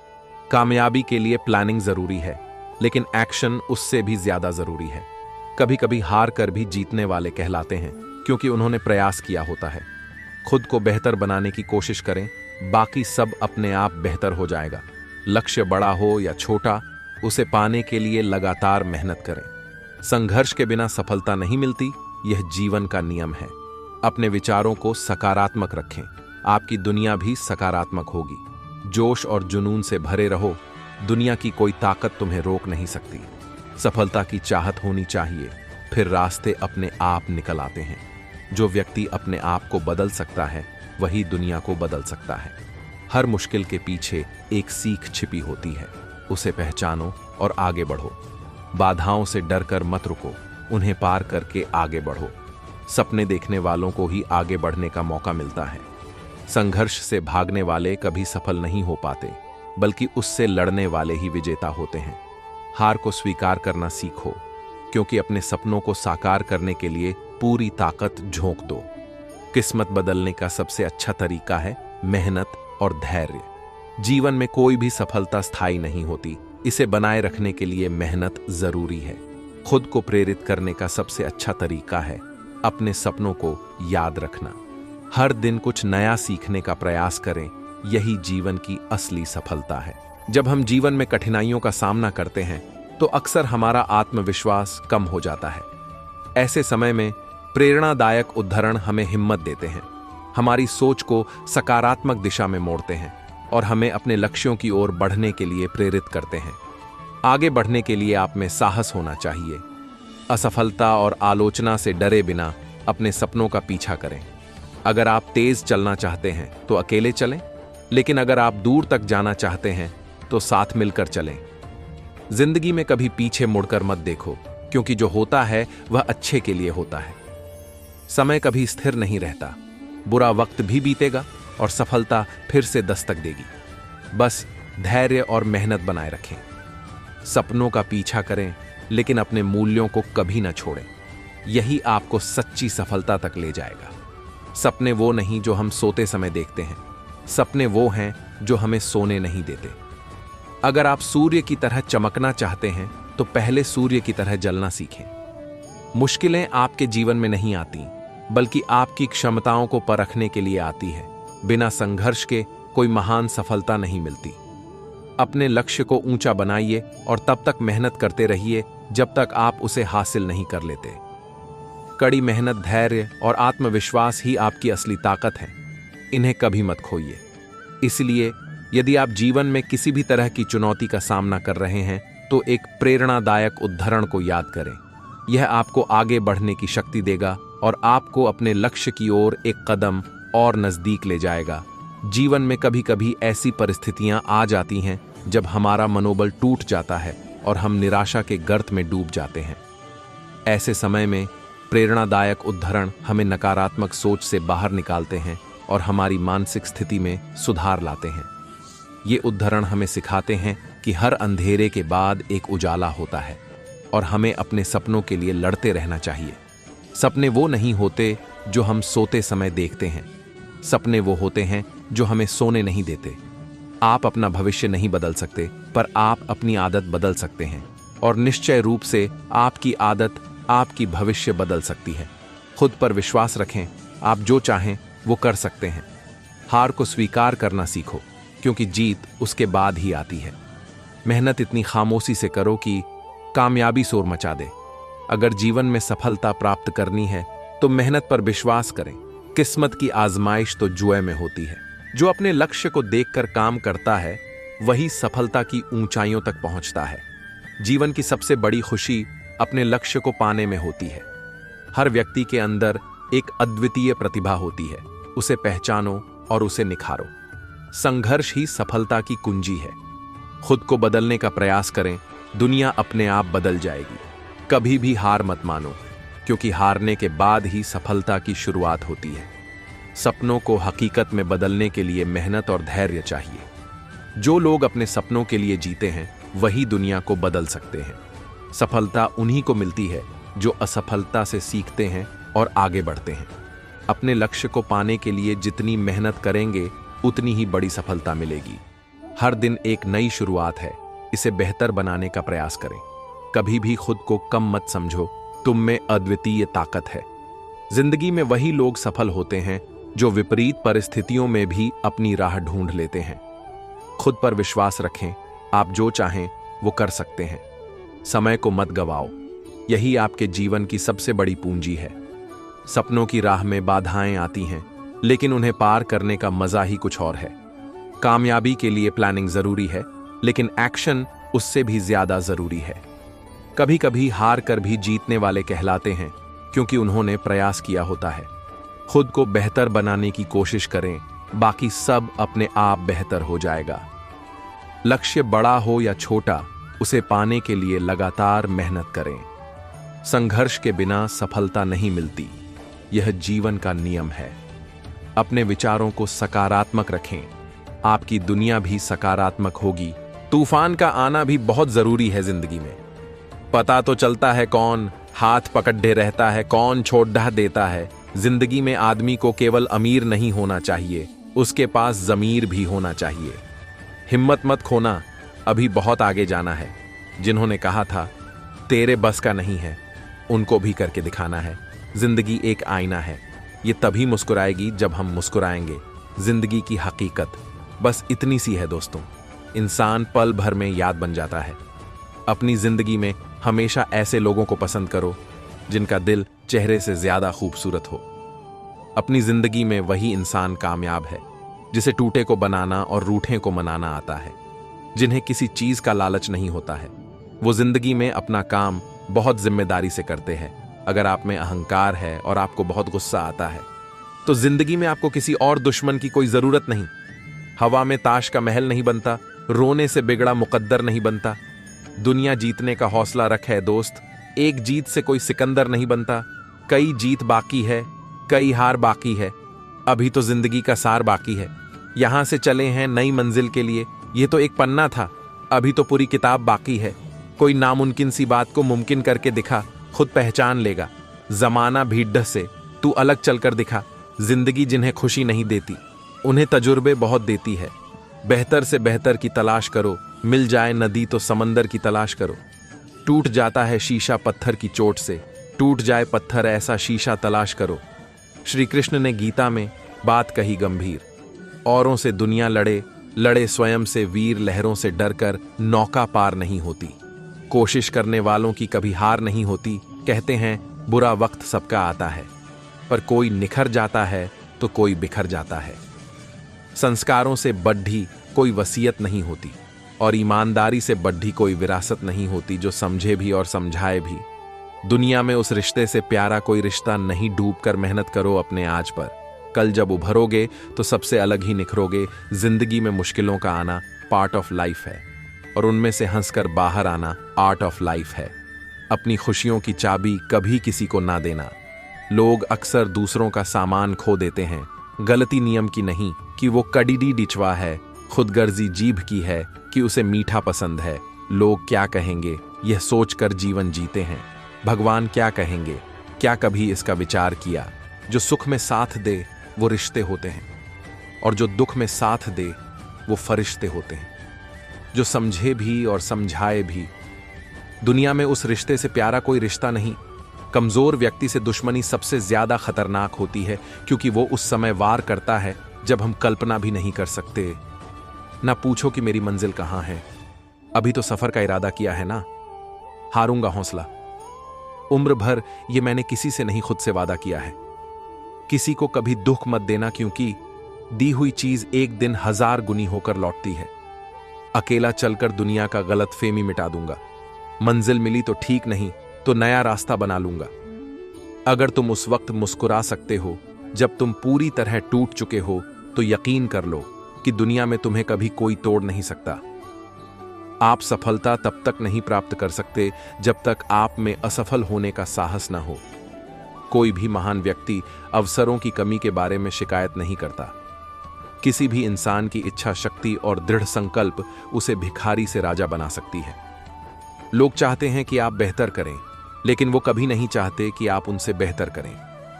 कामयाबी के लिए प्लानिंग जरूरी है, लेकिन एक्शन उससे भी ज्यादा जरूरी है। कभी कभी हार कर भी जीतने वाले कहलाते हैं, क्योंकि उन्होंने प्रयास किया होता है। खुद को बेहतर बनाने की कोशिश करें, बाकी सब अपने आप बेहतर हो जाएगा। लक्ष्य बड़ा हो या छोटा, उसे पाने के लिए लगातार मेहनत करें। संघर्ष के बिना सफलता नहीं मिलती, यह जीवन का नियम है। अपने विचारों को सकारात्मक रखें, आपकी दुनिया भी सकारात्मक होगी। जोश और जुनून से भरे रहो, दुनिया की कोई ताकत तुम्हें रोक नहीं सकती। सफलता की चाहत होनी चाहिए, फिर रास्ते अपने आप निकल आते हैं। जो व्यक्ति अपने आप को बदल सकता है वही दुनिया को बदल सकता है। हर मुश्किल के पीछे एक सीख छिपी होती है, उसे पहचानो और आगे बढ़ो। बाधाओं से डर कर मत रुको, उन्हें पार करके आगे बढ़ो। सपने देखने वालों को ही आगे बढ़ने का मौका मिलता है। संघर्ष से भागने वाले कभी सफल नहीं हो पाते, बल्कि उससे लड़ने वाले ही विजेता होते हैं। हार को स्वीकार करना सीखो, क्योंकि अपने सपनों को साकार करने के लिए पूरी ताकत झोंक दो। किस्मत बदलने का सबसे अच्छा तरीका है मेहनत और धैर्य। जीवन में कोई भी सफलता स्थायी नहीं होती, इसे बनाए रखने के लिए मेहनत जरूरी है। खुद को प्रेरित करने का सबसे अच्छा तरीका है अपने सपनों को याद रखना। हर दिन कुछ नया सीखने का प्रयास करें, यही जीवन की असली सफलता है। जब हम जीवन में कठिनाइयों का सामना करते हैं तो अक्सर हमारा आत्मविश्वास कम हो जाता है। ऐसे समय में प्रेरणादायक उदाहरण हमें हिम्मत देते हैं, हमारी सोच को सकारात्मक दिशा में मोड़ते हैं। और हमें अपने लक्ष्यों की ओर बढ़ने के लिए प्रेरित करते हैं। आगे बढ़ने के लिए आप में साहस होना चाहिए। असफलता और आलोचना से डरे बिना अपने सपनों का पीछा करें। अगर आप तेज चलना चाहते हैं तो अकेले चलें, लेकिन अगर आप दूर तक जाना चाहते हैं तो साथ मिलकर चलें। जिंदगी में कभी पीछे मुड़कर मत देखो, क्योंकि जो होता है वह अच्छे के लिए होता है। समय कभी स्थिर नहीं रहता, बुरा वक्त भी बीतेगा और सफलता फिर से दस्तक देगी। बस धैर्य और मेहनत बनाए रखें। सपनों का पीछा करें, लेकिन अपने मूल्यों को कभी न छोड़ें। यही आपको सच्ची सफलता तक ले जाएगा। सपने वो नहीं जो हम सोते समय देखते हैं, सपने वो हैं जो हमें सोने नहीं देते। अगर आप सूर्य की तरह चमकना चाहते हैं तो पहले सूर्य की तरह जलना सीखें। मुश्किलें आपके जीवन में नहीं आती, बल्कि आपकी क्षमताओं को परखने के लिए आती है। बिना संघर्ष के कोई महान सफलता नहीं मिलती। अपने लक्ष्य को ऊंचा बनाइए और तब तक मेहनत करते रहिए जब तक आप उसे हासिल नहीं कर लेते। कड़ी मेहनत, धैर्य और आत्मविश्वास ही आपकी असली ताकत है। इन्हें कभी मत खोइए। इसलिए यदि आप जीवन में किसी भी तरह की चुनौती का सामना कर रहे हैं तो एक प्रेरणादायक उद्धरण को याद करें। यह आपको आगे बढ़ने की शक्ति देगा और आपको अपने लक्ष्य की ओर एक कदम और नजदीक ले जाएगा। जीवन में कभी कभी ऐसी परिस्थितियां आ जाती हैं जब हमारा मनोबल टूट जाता है और हम निराशा के गर्त में डूब जाते हैं। ऐसे समय में प्रेरणादायक उद्धरण हमें नकारात्मक सोच से बाहर निकालते हैं और हमारी मानसिक स्थिति में सुधार लाते हैं। ये उद्धरण हमें सिखाते हैं कि हर अंधेरे के बाद एक उजाला होता है और हमें अपने सपनों के लिए लड़ते रहना चाहिए। सपने वो नहीं होते जो हम सोते समय देखते हैं, सपने वो होते हैं जो हमें सोने नहीं देते। आप अपना भविष्य नहीं बदल सकते, पर आप अपनी आदत बदल सकते हैं, और निश्चय रूप से आपकी आदत आपकी भविष्य बदल सकती है। खुद पर विश्वास रखें, आप जो चाहें वो कर सकते हैं। हार को स्वीकार करना सीखो, क्योंकि जीत उसके बाद ही आती है। मेहनत इतनी खामोशी से करो कि कामयाबी शोर मचा दे। अगर जीवन में सफलता प्राप्त करनी है तो मेहनत पर विश्वास करें। किस्मत की आजमाइश तो जुए में होती है। जो अपने लक्ष्य को देखकर काम करता है वही सफलता की ऊंचाइयों तक पहुंचता है। जीवन की सबसे बड़ी खुशी अपने लक्ष्य को पाने में होती है। हर व्यक्ति के अंदर एक अद्वितीय प्रतिभा होती है, उसे पहचानो और उसे निखारो। संघर्ष ही सफलता की कुंजी है। खुद को बदलने का प्रयास करें, दुनिया अपने आप बदल जाएगी। कभी भी हार मत मानो, क्योंकि हारने के बाद ही सफलता की शुरुआत होती है। सपनों को हकीकत में बदलने के लिए मेहनत और धैर्य चाहिए। जो लोग अपने सपनों के लिए जीते हैं वही दुनिया को बदल सकते हैं। सफलता उन्हीं को मिलती है जो असफलता से सीखते हैं और आगे बढ़ते हैं। अपने लक्ष्य को पाने के लिए जितनी मेहनत करेंगे उतनी ही बड़ी सफलता मिलेगी। हर दिन एक नई शुरुआत है, इसे बेहतर बनाने का प्रयास करें। कभी भी खुद को कम मत समझो, तुम में अद्वितीय ताकत है। जिंदगी में वही लोग सफल होते हैं जो विपरीत परिस्थितियों में भी अपनी राह ढूंढ लेते हैं। खुद पर विश्वास रखें, आप जो चाहें वो कर सकते हैं। समय को मत गवाओ, यही आपके जीवन की सबसे बड़ी पूंजी है। सपनों की राह में बाधाएं आती हैं, लेकिन उन्हें पार करने का मजा ही कुछ और है। कामयाबी के लिए प्लानिंग जरूरी है, लेकिन एक्शन उससे भी ज्यादा जरूरी है। कभी कभी हार कर भी जीतने वाले कहलाते हैं, क्योंकि उन्होंने प्रयास किया होता है। खुद को बेहतर बनाने की कोशिश करें, बाकी सब अपने आप बेहतर हो जाएगा। लक्ष्य बड़ा हो या छोटा, उसे पाने के लिए लगातार मेहनत करें। संघर्ष के बिना सफलता नहीं मिलती, यह जीवन का नियम है। अपने विचारों को सकारात्मक रखें, आपकी दुनिया भी सकारात्मक होगी। तूफान का आना भी बहुत जरूरी है जिंदगी में। पता तो चलता है कौन हाथ पकड़े रहता है, कौन छोड़ ढह देता है। जिंदगी में आदमी को केवल अमीर नहीं होना चाहिए, उसके पास जमीर भी होना चाहिए। हिम्मत मत खोना, अभी बहुत आगे जाना है। जिन्होंने कहा था तेरे बस का नहीं है, उनको भी करके दिखाना है। जिंदगी एक आईना है, ये तभी मुस्कुराएगी जब हम मुस्कुराएंगे। जिंदगी की हकीकत बस इतनी सी है दोस्तों, इंसान पल भर में याद बन जाता है। अपनी जिंदगी में हमेशा ऐसे लोगों को पसंद करो जिनका दिल चेहरे से ज्यादा खूबसूरत हो। अपनी जिंदगी में वही इंसान कामयाब है जिसे टूटे को बनाना और रूठे को मनाना आता है, जिन्हें किसी चीज का लालच नहीं होता है। वो जिंदगी में अपना काम बहुत जिम्मेदारी से करते हैं। अगर आप में अहंकार है और आपको बहुत गुस्सा आता है तो जिंदगी में आपको किसी और दुश्मन की कोई जरूरत नहीं। हवा में ताश का महल नहीं बनता, रोने से बिगड़ा मुकद्दर नहीं बनता। दुनिया जीतने का हौसला रख है दोस्त, एक जीत से कोई सिकंदर नहीं बनता। कई जीत बाकी है, कई हार बाकी है, अभी तो जिंदगी का सार बाकी है। यहां से चले हैं नई मंजिल के लिए, ये तो एक पन्ना था, अभी तो पूरी किताब बाकी है। कोई नामुमकिन सी बात को मुमकिन करके दिखा, खुद पहचान लेगा। जमाना भीड़ से तू अलग चलकर दिखा। जिंदगी जिन्हें खुशी नहीं देती उन्हें तजुर्बे बहुत देती है। बेहतर से बेहतर की तलाश करो, मिल जाए नदी तो समंदर की तलाश करो। टूट जाता है शीशा पत्थर की चोट से, टूट जाए पत्थर ऐसा शीशा तलाश करो। श्री कृष्ण ने गीता में बात कही गंभीर, औरों से दुनिया लड़े, लड़े स्वयं से वीर। लहरों से डरकर नौका पार नहीं होती, कोशिश करने वालों की कभी हार नहीं होती। कहते हैं बुरा वक्त सबका आता है, पर कोई निखर जाता है तो कोई बिखर जाता है। संस्कारों से बढ़ी कोई वसीयत नहीं होती और ईमानदारी से बढ़ी कोई विरासत नहीं होती जो समझे भी और समझाए भी। दुनिया में उस रिश्ते से प्यारा कोई रिश्ता नहीं। डूबकर मेहनत करो अपने आज पर, कल जब उभरोगे तो सबसे अलग ही निखरोगे। जिंदगी में मुश्किलों का आना पार्ट ऑफ लाइफ है और उनमें से हंसकर बाहर आना आर्ट ऑफ लाइफ है। अपनी खुशियों की चाबी कभी किसी को ना देना। लोग अक्सर दूसरों का सामान खो देते हैं। गलती नियम की नहीं कि वो कड़ीडी डिचवा है, खुदगर्जी जीभ की है कि उसे मीठा पसंद है। लोग क्या कहेंगे यह सोचकर जीवन जीते हैं। भगवान क्या कहेंगे, क्या कभी इसका विचार किया। जो सुख में साथ दे वो रिश्ते होते हैं और जो दुख में साथ दे वो फरिश्ते होते हैं। जो समझे भी और समझाए भी। दुनिया में उस रिश्ते से प्यारा कोई रिश्ता नहीं। कमजोर व्यक्ति से दुश्मनी सबसे ज्यादा खतरनाक होती है, क्योंकि वो उस समय वार करता है जब हम कल्पना भी नहीं कर सकते। ना पूछो कि मेरी मंजिल कहां है, अभी तो सफर का इरादा किया है ना। हारूंगा हौसला, उम्र भर ये मैंने किसी से नहीं खुद से वादा किया है। किसी को कभी दुख मत देना, क्योंकि दी हुई चीज एक दिन 1000 गुनी होकर लौटती है। अकेला चलकर दुनिया का गलतफहमी मिटा दूंगा। मंजिल मिली तो ठीक, नहीं तो नया रास्ता बना लूंगा। अगर तुम उस वक्त मुस्कुरा सकते हो जब तुम पूरी तरह टूट चुके हो, तो यकीन कर लो कि दुनिया में तुम्हें कभी कोई तोड़ नहीं सकता। आप सफलता तब तक नहीं प्राप्त कर सकते जब तक आप में असफल होने का साहस न हो। कोई भी महान व्यक्ति अवसरों की कमी के बारे में शिकायत नहीं करता। किसी भी इंसान की इच्छा शक्ति और दृढ़ संकल्प उसे भिखारी से राजा बना सकती है। लोग चाहते हैं कि आप बेहतर करें, लेकिन वो कभी नहीं चाहते कि आप उनसे बेहतर करें।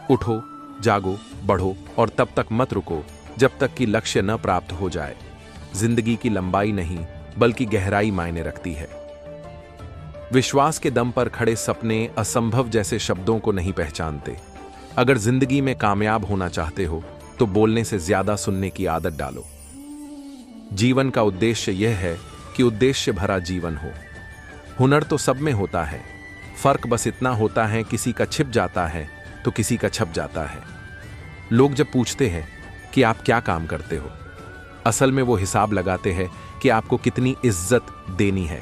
उठो, जागो, बढ़ो और तब तक मत रुको जब तक कि लक्ष्य न प्राप्त हो जाए। जिंदगी की लंबाई नहीं बल्कि गहराई मायने रखती है। विश्वास के दम पर खड़े सपने असंभव जैसे शब्दों को नहीं पहचानते। अगर जिंदगी में कामयाब होना चाहते हो तो बोलने से ज्यादा सुनने की आदत डालो। जीवन का उद्देश्य यह है कि उद्देश्य भरा जीवन हो। हुनर तो सब में होता है, फर्क बस इतना होता है किसी का छिप जाता है तो किसी का छप जाता है। लोग जब पूछते हैं कि आप क्या काम करते हो, असल में वो हिसाब लगाते हैं कि आपको कितनी इज्जत देनी है।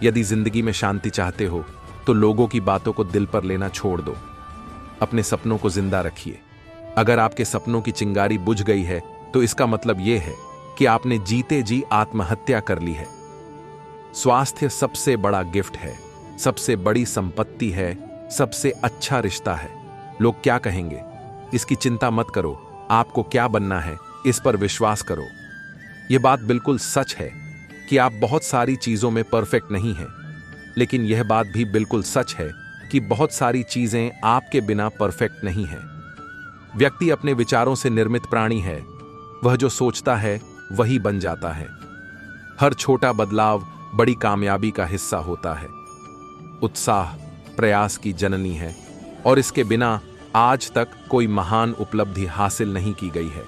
यदि जिंदगी में शांति चाहते हो तो लोगों की बातों को दिल पर लेना छोड़ दो। अपने सपनों को जिंदा रखिए। अगर आपके सपनों की चिंगारी बुझ गई है तो इसका मतलब यह है कि आपने जीते जी आत्महत्या कर ली है। स्वास्थ्य सबसे बड़ा गिफ्ट है, सबसे बड़ी संपत्ति है, सबसे अच्छा रिश्ता है। लोग क्या कहेंगे इसकी चिंता मत करो। आपको क्या बनना है इस पर विश्वास करो। यह बात बिल्कुल सच है कि आप बहुत सारी चीजों में परफेक्ट नहीं हैं, लेकिन यह बात भी बिल्कुल सच है कि बहुत सारी चीजें आपके बिना परफेक्ट नहीं हैं। व्यक्ति अपने विचारों से निर्मित प्राणी है। वह जो सोचता है वही बन जाता है। हर छोटा बदलाव बड़ी कामयाबी का हिस्सा होता है। उत्साह प्रयास की जननी है और इसके बिना आज तक कोई महान उपलब्धि हासिल नहीं की गई है।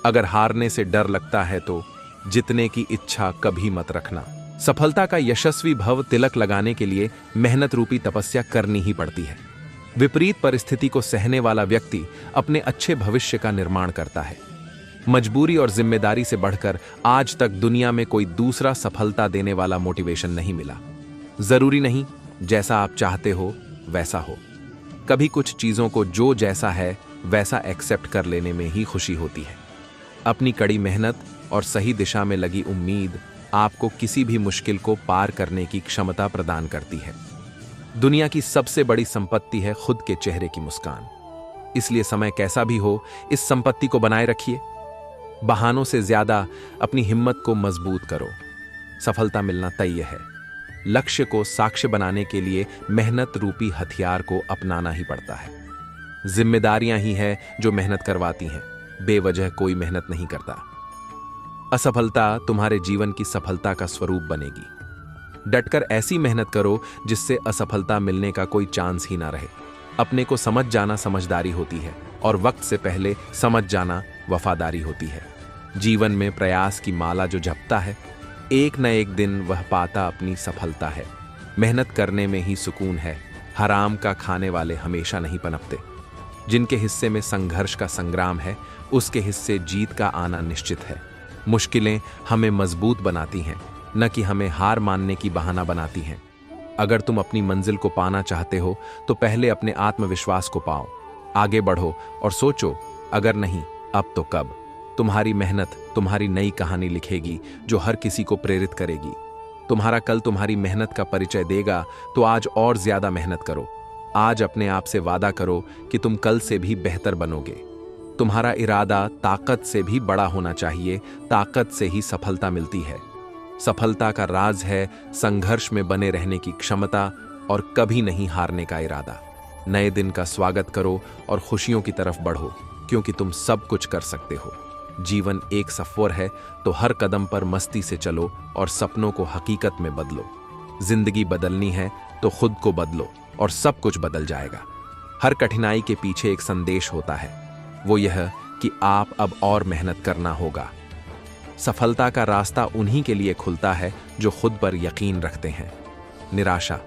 अगर हारने से डर लगता है तो जीतने की इच्छा कभी मत रखना। सफलता का यशस्वी भव तिलक लगाने के लिए मेहनत रूपी तपस्या करनी ही पड़ती है। विपरीत परिस्थिति को सहने वाला व्यक्ति अपने अच्छे भविष्य का निर्माण करता है। मजबूरी और जिम्मेदारी से बढ़कर आज तक दुनिया में कोई दूसरा सफलता देने वाला मोटिवेशन नहीं मिला। जरूरी नहीं जैसा आप चाहते हो वैसा हो। कभी कुछ चीजों को जो जैसा है वैसा एक्सेप्ट कर लेने में ही खुशी होती है। अपनी कड़ी मेहनत और सही दिशा में लगी उम्मीद आपको किसी भी मुश्किल को पार करने की क्षमता प्रदान करती है। दुनिया की सबसे बड़ी संपत्ति है खुद के चेहरे की मुस्कान। इसलिए समय कैसा भी हो, इस संपत्ति को बनाए रखिए। बहानों से ज्यादा अपनी हिम्मत को मजबूत करो। सफलता मिलना तय है। लक्ष्य को साक्ष्य बनाने के लिए मेहनत रूपी हथियार को अपनाना ही पड़ता है। जिम्मेदारियां ही है जो मेहनत करवाती हैं, बेवजह कोई मेहनत नहीं करता। असफलता तुम्हारे जीवन की सफलता का स्वरूप बनेगी। डटकर ऐसी मेहनत करो जिससे असफलता मिलने का कोई चांस ही ना रहे। अपने को समझ जाना समझदारी होती है और वक्त से पहले समझ जाना वफादारी होती है। जीवन में प्रयास की माला जो जपता है, एक न एक दिन वह पाता अपनी सफलता है। मेहनत करने में ही सुकून है। हराम का खाने वाले हमेशा नहीं पनपते। जिनके हिस्से में संघर्ष का संग्राम है, उसके हिस्से जीत का आना निश्चित है। मुश्किलें हमें मजबूत बनाती हैं, न कि हमें हार मानने की बहाना बनाती हैं। अगर तुम अपनी मंजिल को पाना चाहते हो तो पहले अपने आत्मविश्वास को पाओ। आगे बढ़ो और सोचो, अगर नहीं अब तो कब। तुम्हारी मेहनत तुम्हारी नई कहानी लिखेगी जो हर किसी को प्रेरित करेगी। तुम्हारा कल तुम्हारी मेहनत का परिचय देगा, तो आज और ज्यादा मेहनत करो। आज अपने आप से वादा करो कि तुम कल से भी बेहतर बनोगे। तुम्हारा इरादा ताकत से भी बड़ा होना चाहिए। ताकत से ही सफलता मिलती है। सफलता का राज है संघर्ष में बने रहने की क्षमता और कभी नहीं हारने का इरादा। नए दिन का स्वागत करो और खुशियों की तरफ बढ़ो, क्योंकि तुम सब कुछ कर सकते हो। जीवन एक सफर है, तो हर कदम पर मस्ती से चलो और सपनों को हकीकत में बदलो। जिंदगी बदलनी है तो खुद को बदलो और सब कुछ बदल जाएगा। हर कठिनाई के पीछे एक संदेश होता है, वो यह कि आप अब और मेहनत करना होगा। सफलता का रास्ता उन्हीं के लिए खुलता है जो खुद पर यकीन रखते हैं। निराशा,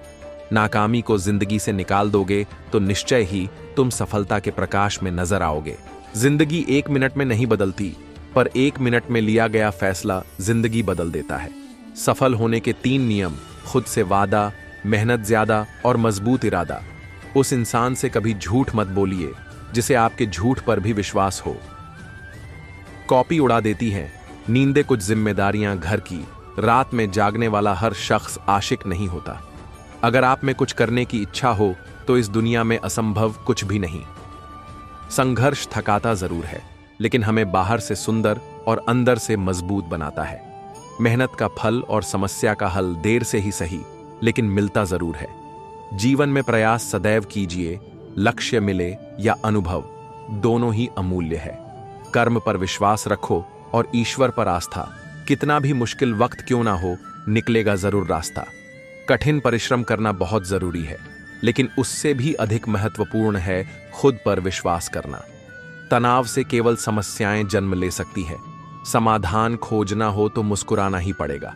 नाकामी को जिंदगी से निकाल दोगे तो निश्चय ही तुम सफलता के प्रकाश में नजर आओगे। जिंदगी 1 मिनट में नहीं बदलती, पर 1 मिनट में लिया गया फैसला जिंदगी बदल देता है। सफल होने के 3 नियम: खुद से वादा, मेहनत ज्यादा और मजबूत इरादा। उस इंसान से कभी झूठ मत बोलिए जिसे आपके झूठ पर भी विश्वास हो। कॉपी उड़ा देती हैं नींदें कुछ जिम्मेदारियां घर की। रात में जागने वाला हर शख्स आशिक नहीं होता। अगर आप में कुछ करने की इच्छा हो तो इस दुनिया में असंभव कुछ भी नहीं। संघर्ष थकाता जरूर है, लेकिन हमें बाहर से सुंदर और अंदर से मजबूत बनाता है। मेहनत का फल और समस्या का हल देर से ही सही, लेकिन मिलता जरूर है। जीवन में प्रयास सदैव कीजिए। लक्ष्य मिले या अनुभव, दोनों ही अमूल्य है। कर्म पर विश्वास रखो और ईश्वर पर आस्था। कितना भी मुश्किल वक्त क्यों ना हो, निकलेगा जरूर रास्ता। कठिन परिश्रम करना बहुत जरूरी है, लेकिन उससे भी अधिक महत्वपूर्ण है खुद पर विश्वास करना। तनाव से केवल समस्याएं जन्म ले सकती है। समाधान खोजना हो तो मुस्कुराना ही पड़ेगा।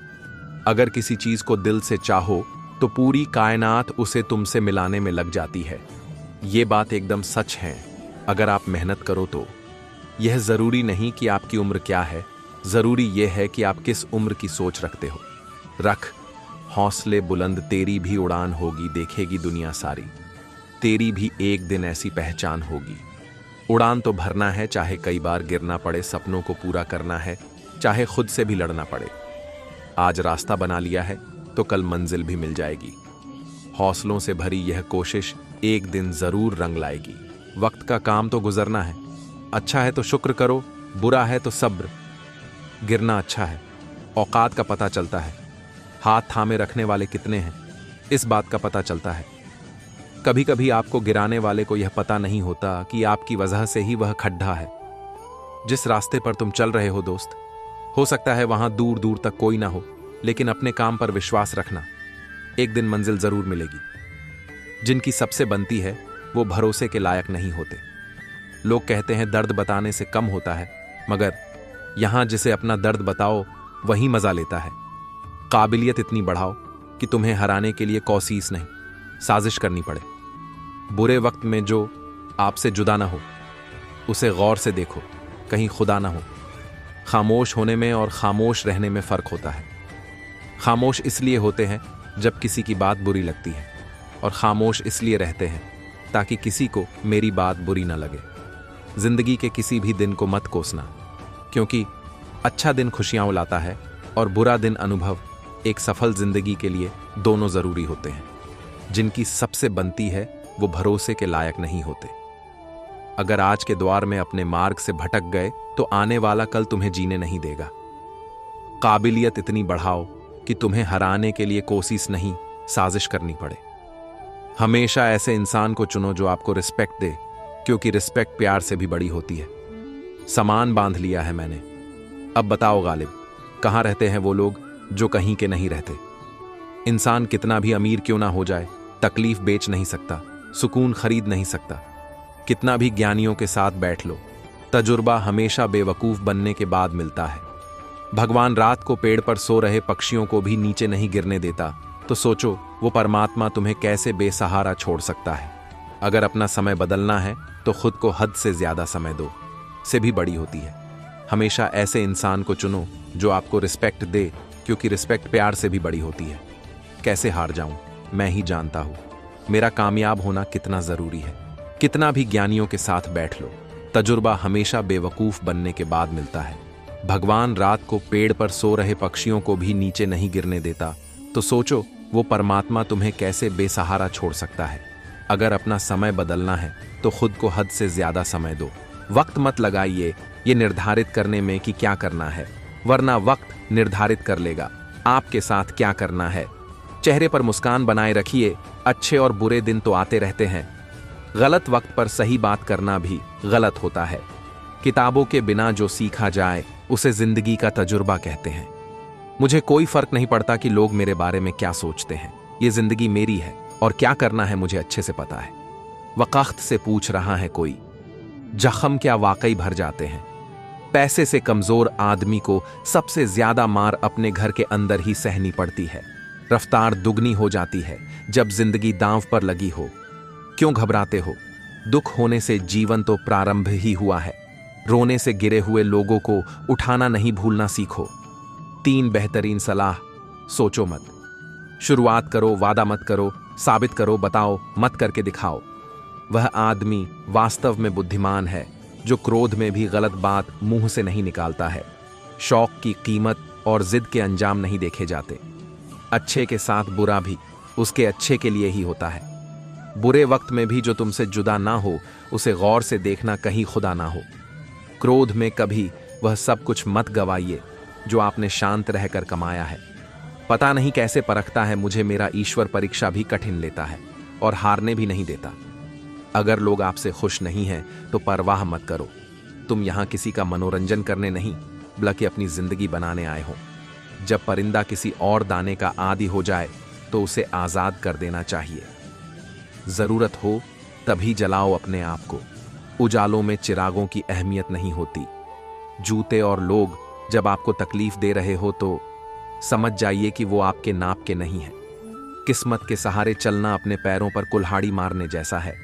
अगर किसी चीज को दिल से चाहो तो पूरी कायनात उसे तुमसे मिलाने में लग जाती है। ये बात एकदम सच है अगर आप मेहनत करो तो। यह जरूरी नहीं कि आपकी उम्र क्या है, जरूरी यह है कि आप किस उम्र की सोच रखते हो। रख हौसले बुलंद, तेरी भी उड़ान होगी, देखेगी दुनिया सारी। तेरी भी एक दिन ऐसी पहचान होगी। उड़ान तो भरना है, चाहे कई बार गिरना पड़े। सपनों को पूरा करना है, चाहे खुद से भी लड़ना पड़े। आज रास्ता बना लिया है तो कल मंजिल भी मिल जाएगी। हौसलों से भरी यह कोशिश एक दिन जरूर रंग लाएगी। वक्त का काम तो गुजरना है। अच्छा है तो शुक्र करो, बुरा है तो सब्र। गिरना अच्छा है, औकात का पता चलता है। हाथ थामे रखने वाले कितने हैं, इस बात का पता चलता है। कभी कभी आपको गिराने वाले को यह पता नहीं होता कि आपकी वजह से ही वह खड्डा है। जिस रास्ते पर तुम चल रहे हो दोस्त, हो सकता है वहां दूर दूर तक कोई ना हो, लेकिन अपने काम पर विश्वास रखना। एक दिन मंजिल जरूर मिलेगी। जिनकी सबसे बनती है वो भरोसे के लायक नहीं होते। लोग कहते हैं दर्द बताने से कम होता है, मगर यहां जिसे अपना दर्द बताओ वही मजा लेता है। काबिलियत इतनी बढ़ाओ कि तुम्हें हराने के लिए कोशिश नहीं, साजिश करनी पड़े। बुरे वक्त में जो आपसे जुदा ना हो, उसे गौर से देखो, कहीं खुदा ना हो। खामोश होने में और खामोश रहने में फ़र्क होता है। खामोश इसलिए होते हैं जब किसी की बात बुरी लगती है, और खामोश इसलिए रहते हैं ताकि किसी को मेरी बात बुरी ना लगे। जिंदगी के किसी भी दिन को मत कोसना, क्योंकि अच्छा दिन खुशियां लाता है और बुरा दिन अनुभव। एक सफल जिंदगी के लिए दोनों जरूरी होते हैं। जिनकी सबसे बनती है वो भरोसे के लायक नहीं होते। अगर आज के द्वार में अपने मार्ग से भटक गए तो आने वाला कल तुम्हें जीने नहीं देगा। काबिलियत इतनी बढ़ाओ कि तुम्हें हराने के लिए कोशिश नहीं, साजिश करनी पड़े। हमेशा ऐसे इंसान को चुनो जो आपको रिस्पेक्ट दे, क्योंकि रिस्पेक्ट प्यार से भी बड़ी होती है। सामान बांध लिया है मैंने। अब बताओ गालिब, कहाँ रहते हैं वो लोग जो कहीं के नहीं रहते? इंसान कितना भी अमीर क्यों ना हो जाए, तकलीफ बेच नहीं सकता, सुकून खरीद नहीं सकता। कितना भी ज्ञानियों के साथ बैठ लो, तजुर्बा हमेशा बेवकूफ बनने के बाद मिलता है। भगवान रात को पेड़ पर सो रहे पक्षियों को भी नीचे नहीं गिरने देता, तो सोचो वो परमात्मा तुम्हें कैसे बेसहारा छोड़ सकता है। अगर अपना समय बदलना है तो खुद को हद से ज्यादा समय दो, से भी बड़ी होती है। हमेशा ऐसे इंसान को चुनो जो आपको रिस्पेक्ट दे, क्योंकि रिस्पेक्ट प्यार से भी बड़ी होती है। कैसे हार जाऊं, मैं ही जानता हूं। मेरा कामयाब होना कितना जरूरी है। कितना भी ज्ञानियों के साथ बैठ लो, तजुर्बा हमेशा बेवकूफ बनने के बाद मिलता है। भगवान रात को पेड़ पर सो रहे पक्षियों को भी नीचे नहीं गिरने देता, तो सोचो वो परमात्मा तुम्हें कैसे बेसहारा छोड़ सकता है। अगर अपना समय बदलना है तो खुद को हद से ज्यादा समय दो। वक्त मत लगाइए ये निर्धारित करने में कि क्या करना है, वरना वक्त निर्धारित कर लेगा आपके साथ क्या करना है। चेहरे पर मुस्कान बनाए रखिए, अच्छे और बुरे दिन तो आते रहते हैं। गलत वक्त पर सही बात करना भी गलत होता है। किताबों के बिना जो सीखा जाए उसे जिंदगी का तजुर्बा कहते हैं। मुझे कोई फर्क नहीं पड़ता कि लोग मेरे बारे में क्या सोचते हैं। ये जिंदगी मेरी है और क्या करना है मुझे अच्छे से पता है। वक़्त से पूछ रहा है कोई, जख्म क्या वाकई भर जाते हैं? पैसे से कमजोर आदमी को सबसे ज्यादा मार अपने घर के अंदर ही सहनी पड़ती है। रफ्तार दुगनी हो जाती है जब जिंदगी दांव पर लगी हो। क्यों घबराते हो? दुख होने से जीवन तो प्रारंभ ही हुआ है। रोने से गिरे हुए लोगों को उठाना नहीं भूलना सीखो। 3 बेहतरीन सलाह, सोचो मत, शुरुआत करो, वादा मत करो, साबित करो, बताओ मत करके दिखाओ। वह आदमी वास्तव में बुद्धिमान है जो क्रोध में भी गलत बात मुंह से नहीं निकालता है। शौक की कीमत और जिद के अंजाम नहीं देखे जाते। अच्छे के साथ बुरा भी उसके अच्छे के लिए ही होता है। बुरे वक्त में भी जो तुमसे जुदा ना हो उसे गौर से देखना, कहीं खुदा ना हो। क्रोध में कभी वह सब कुछ मत गवाइए जो आपने शांत रहकर कमाया है। पता नहीं कैसे परखता है मुझे मेरा ईश्वर, परीक्षा भी कठिन लेता है और हारने भी नहीं देता। अगर लोग आपसे खुश नहीं हैं तो परवाह मत करो। तुम यहाँ किसी का मनोरंजन करने नहीं बल्कि अपनी जिंदगी बनाने आए हो। जब परिंदा किसी और दाने का आदी हो जाए तो उसे आजाद कर देना चाहिए। जरूरत हो तभी जलाओ अपने आप को। उजालों में चिरागों की अहमियत नहीं होती। जूते और लोग जब आपको तकलीफ दे रहे हो तो समझ जाइए कि वो आपके नाप के नहीं है। किस्मत के सहारे चलना अपने पैरों पर कुल्हाड़ी मारने जैसा है।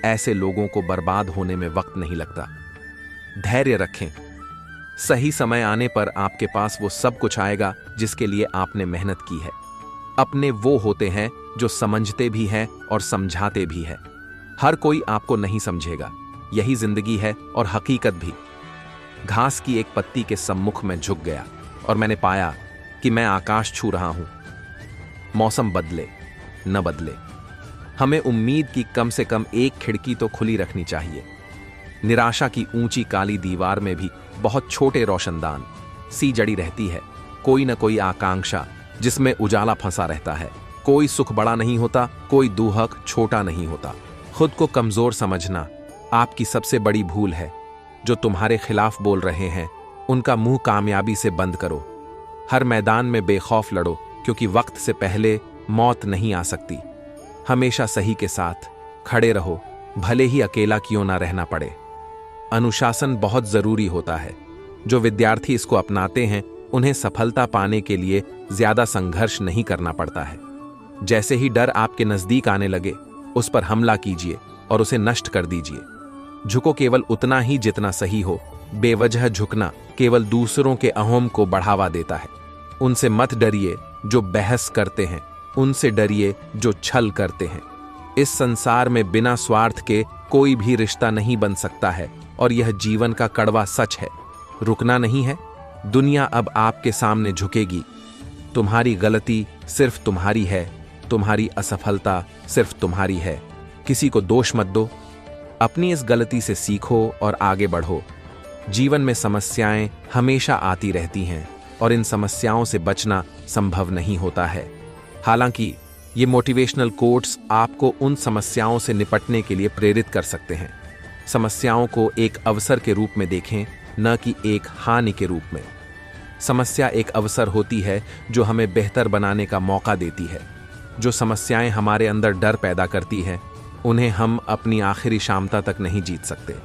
ऐसे लोगों को बर्बाद होने में वक्त नहीं लगता। धैर्य रखें, सही समय आने पर आपके पास वो सब कुछ आएगा जिसके लिए आपने मेहनत की है। अपने वो होते हैं जो समझते भी हैं और समझाते भी हैं। हर कोई आपको नहीं समझेगा, यही जिंदगी है और हकीकत भी। घास की एक पत्ती के सम्मुख में झुक गया और मैंने पाया कि मैं आकाश छू रहा हूं। मौसम बदले न बदले, हमें उम्मीद की कम से कम एक खिड़की तो खुली रखनी चाहिए। निराशा की ऊंची काली दीवार में भी बहुत छोटे रोशनदान सी जड़ी रहती है। कोई न कोई आकांक्षा जिसमें उजाला फंसा रहता है। कोई सुख बड़ा नहीं होता, कोई दुहक छोटा नहीं होता। खुद को कमजोर समझना आपकी सबसे बड़ी भूल है। जो तुम्हारे खिलाफ बोल रहे हैं उनका मुंह कामयाबी से बंद करो। हर मैदान में बेखौफ लड़ो, क्योंकि वक्त से पहले मौत नहीं आ सकती। हमेशा सही के साथ खड़े रहो, भले ही अकेला क्यों ना रहना पड़े। अनुशासन बहुत जरूरी होता है। जो विद्यार्थी इसको अपनाते हैं उन्हें सफलता पाने के लिए ज्यादा संघर्ष नहीं करना पड़ता है। जैसे ही डर आपके नजदीक आने लगे उस पर हमला कीजिए और उसे नष्ट कर दीजिए। झुको केवल उतना ही जितना सही हो, बेवजह झुकना केवल दूसरों के अहम को बढ़ावा देता है। उनसे मत डरिए जो बहस करते हैं, उनसे डरिए जो छल करते हैं। इस संसार में बिना स्वार्थ के कोई भी रिश्ता नहीं बन सकता है और यह जीवन का कड़वा सच है। रुकना नहीं है, दुनिया अब आपके सामने झुकेगी। तुम्हारी गलती सिर्फ तुम्हारी है, तुम्हारी असफलता सिर्फ तुम्हारी है। किसी को दोष मत दो, अपनी इस गलती से सीखो और आगे बढ़ो। जीवन में समस्याएं हमेशा आती रहती हैं और इन समस्याओं से बचना संभव नहीं होता है। हालांकि ये मोटिवेशनल कोट्स आपको उन समस्याओं से निपटने के लिए प्रेरित कर सकते हैं। समस्याओं को एक अवसर के रूप में देखें, न कि एक हानि के रूप में। समस्या एक अवसर होती है जो हमें बेहतर बनाने का मौका देती है। जो समस्याएं हमारे अंदर डर पैदा करती हैं, उन्हें हम अपनी आखिरी शामता तक नहीं जीत सकते।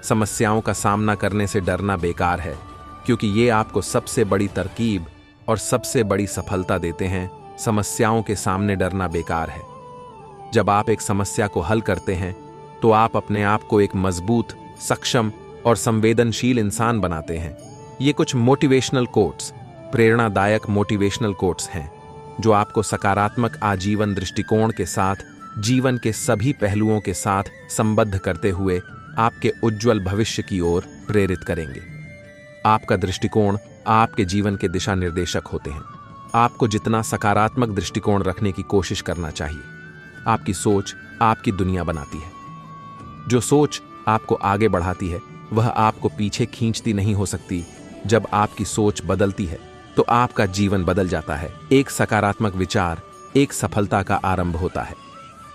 समस्याओं का सामना करने से डरना बेकार है, क्योंकि ये आपको सबसे बड़ी तरकीब और सबसे बड़ी सफलता देते हैं। समस्याओं के सामने डरना बेकार है। जब आप एक समस्या को हल करते हैं तो आप अपने आप को एक मजबूत, सक्षम और संवेदनशील इंसान बनाते हैं। ये कुछ मोटिवेशनल कोट्स, प्रेरणादायक मोटिवेशनल कोट्स हैं जो आपको सकारात्मक आजीवन दृष्टिकोण के साथ जीवन के सभी पहलुओं के साथ संबद्ध करते हुए आपके उज्जवल भविष्य की ओर प्रेरित करेंगे। आपका दृष्टिकोण आपके जीवन के दिशा निर्देशक होते हैं। आपको जितना सकारात्मक दृष्टिकोण रखने की कोशिश करना चाहिए। आपकी सोच आपकी दुनिया बनाती है। जो सोच आपको आगे बढ़ाती है वह आपको पीछे खींचती नहीं हो सकती। जब आपकी सोच बदलती है तो आपका जीवन बदल जाता है। एक सकारात्मक विचार एक सफलता का आरंभ होता है।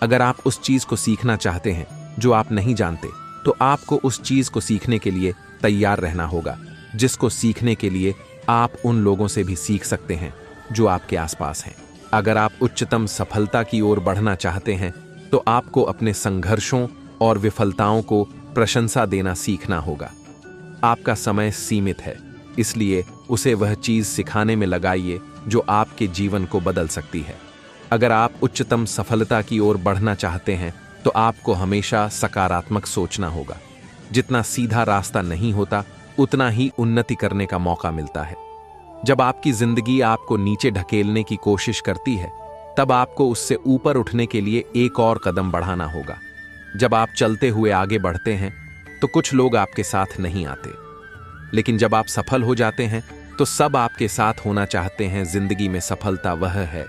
अगर आप उस चीज को सीखना चाहते हैं जो आप नहीं जानते, तो आपको उस चीज को सीखने के लिए तैयार रहना होगा, जिसको सीखने के लिए आप उन लोगों से भी सीख सकते हैं जो आपके आसपास हैं। अगर आप उच्चतम सफलता की ओर बढ़ना चाहते हैं तो आपको अपने संघर्षों और विफलताओं को प्रशंसा देना सीखना होगा। आपका समय सीमित है, इसलिए उसे वह चीज सिखाने में लगाइए जो आपके जीवन को बदल सकती है। अगर आप उच्चतम सफलता की ओर बढ़ना चाहते हैं तो आपको हमेशा सकारात्मक सोचना होगा। जितना सीधा रास्ता नहीं होता, उतना ही उन्नति करने का मौका मिलता है। जब आपकी जिंदगी आपको नीचे ढकेलने की कोशिश करती है, तब आपको उससे ऊपर उठने के लिए एक और कदम बढ़ाना होगा। जब आप चलते हुए आगे बढ़ते हैं तो कुछ लोग आपके साथ नहीं आते, लेकिन जब आप सफल हो जाते हैं तो सब आपके साथ होना चाहते हैं। जिंदगी में सफलता वह है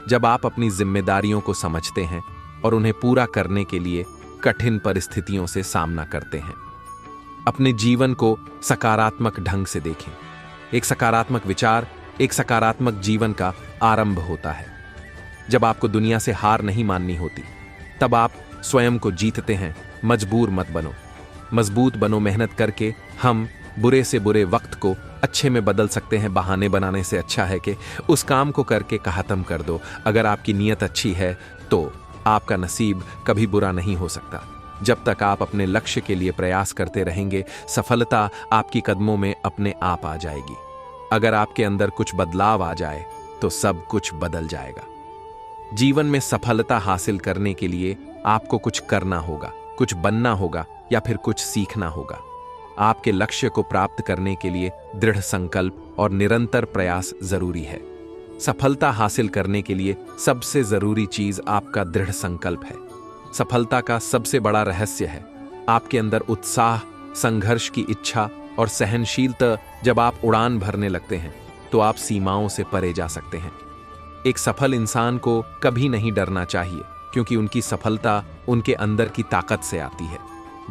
जब आप अपनी जिम्मेदारियों को समझते हैं और उन्हें पूरा करने के लिए कठिन परिस्थितियों से सामना करते हैं। अपने जीवन को सकारात्मक ढंग से देखें। एक सकारात्मक विचार एक सकारात्मक जीवन का आरंभ होता है। जब आपको दुनिया से हार नहीं माननी होती, तब आप स्वयं को जीतते हैं। मजबूर मत बनो, मजबूत बनो। मेहनत करके हम बुरे से बुरे वक्त को अच्छे में बदल सकते हैं। बहाने बनाने से अच्छा है कि उस काम को करके खत्म कर दो। अगर आपकी नीयत अच्छी है तो आपका नसीब कभी बुरा नहीं हो सकता। जब तक आप अपने लक्ष्य के लिए प्रयास करते रहेंगे, सफलता आपकी कदमों में अपने आप आ जाएगी। अगर आपके अंदर कुछ बदलाव आ जाए तो सब कुछ बदल जाएगा। जीवन में सफलता हासिल करने के लिए आपको कुछ करना होगा, कुछ बनना होगा या फिर कुछ सीखना होगा। आपके लक्ष्य को प्राप्त करने के लिए दृढ़ संकल्प और निरंतर प्रयास जरूरी है। सफलता हासिल करने के लिए सबसे जरूरी चीज आपका दृढ़ संकल्प है। सफलता का सबसे बड़ा रहस्य है आपके अंदर उत्साह, संघर्ष की इच्छा और सहनशीलता। जब आप उड़ान भरने लगते हैं तो आप सीमाओं से परे जा सकते हैं। एक सफल इंसान को कभी नहीं डरना चाहिए, क्योंकि उनकी सफलता उनके अंदर की ताकत से आती है।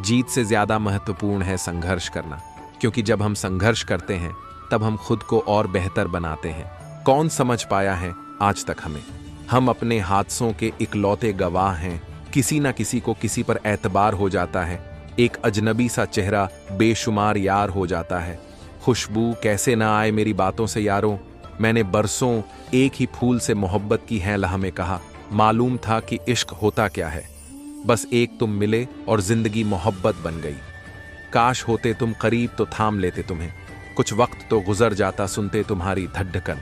जीत से ज्यादा महत्वपूर्ण है संघर्ष करना, क्योंकि जब हम संघर्ष करते हैं तब हम खुद को और बेहतर बनाते हैं। कौन समझ पाया है आज तक हमें? हम अपने हादसों के इकलौते गवाह हैं। किसी ना किसी को किसी पर एतबार हो जाता है। एक अजनबी सा चेहरा बेशुमार यार हो जाता है। खुशबू कैसे ना आए मेरी बातों से यारों। मैंने बरसों एक ही फूल से मोहब्बत की है लह में कहा। मालूम था कि इश्क होता क्या है। बस एक तुम मिले और जिंदगी मोहब्बत बन गई। काश होते तुम करीब तो थाम लेते तुम्हें। कुछ वक्त तो गुजर जाता सुनते तुम्हारी धड़कन।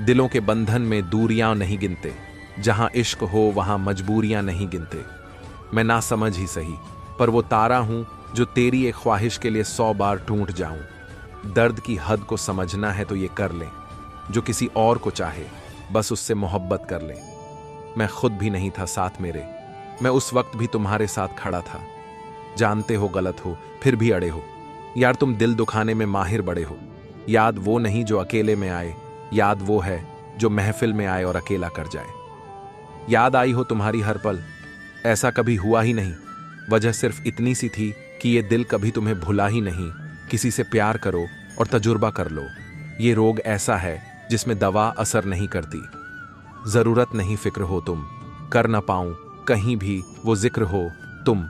दिलों के बंधन में दूरियां नहीं गिनते। जहां इश्क हो वहां मजबूरियां नहीं गिनते। मैं ना समझ ही सही, पर वो तारा हूं जो तेरी एक ख्वाहिश के लिए 100 बार टूट जाऊं। दर्द की हद को समझना है तो ये कर लें, जो किसी और को चाहे बस उससे मोहब्बत कर लें। मैं खुद भी नहीं था साथ मेरे, मैं उस वक्त भी तुम्हारे साथ खड़ा था। जानते हो गलत हो फिर भी अड़े हो। यार तुम दिल दुखाने में माहिर बड़े हो। याद वो नहीं जो अकेले में आए, याद वो है जो महफिल में आए और अकेला कर जाए। याद आई हो तुम्हारी हर पल, ऐसा कभी हुआ ही नहीं। वजह सिर्फ इतनी सी थी कि ये दिल कभी तुम्हें भुला ही नहीं। किसी से प्यार करो और तजुर्बा कर लो। ये रोग ऐसा है जिसमें दवा असर नहीं करती। जरूरत नहीं फिक्र हो तुम, कर ना पाऊं कहीं भी वो जिक्र हो तुम।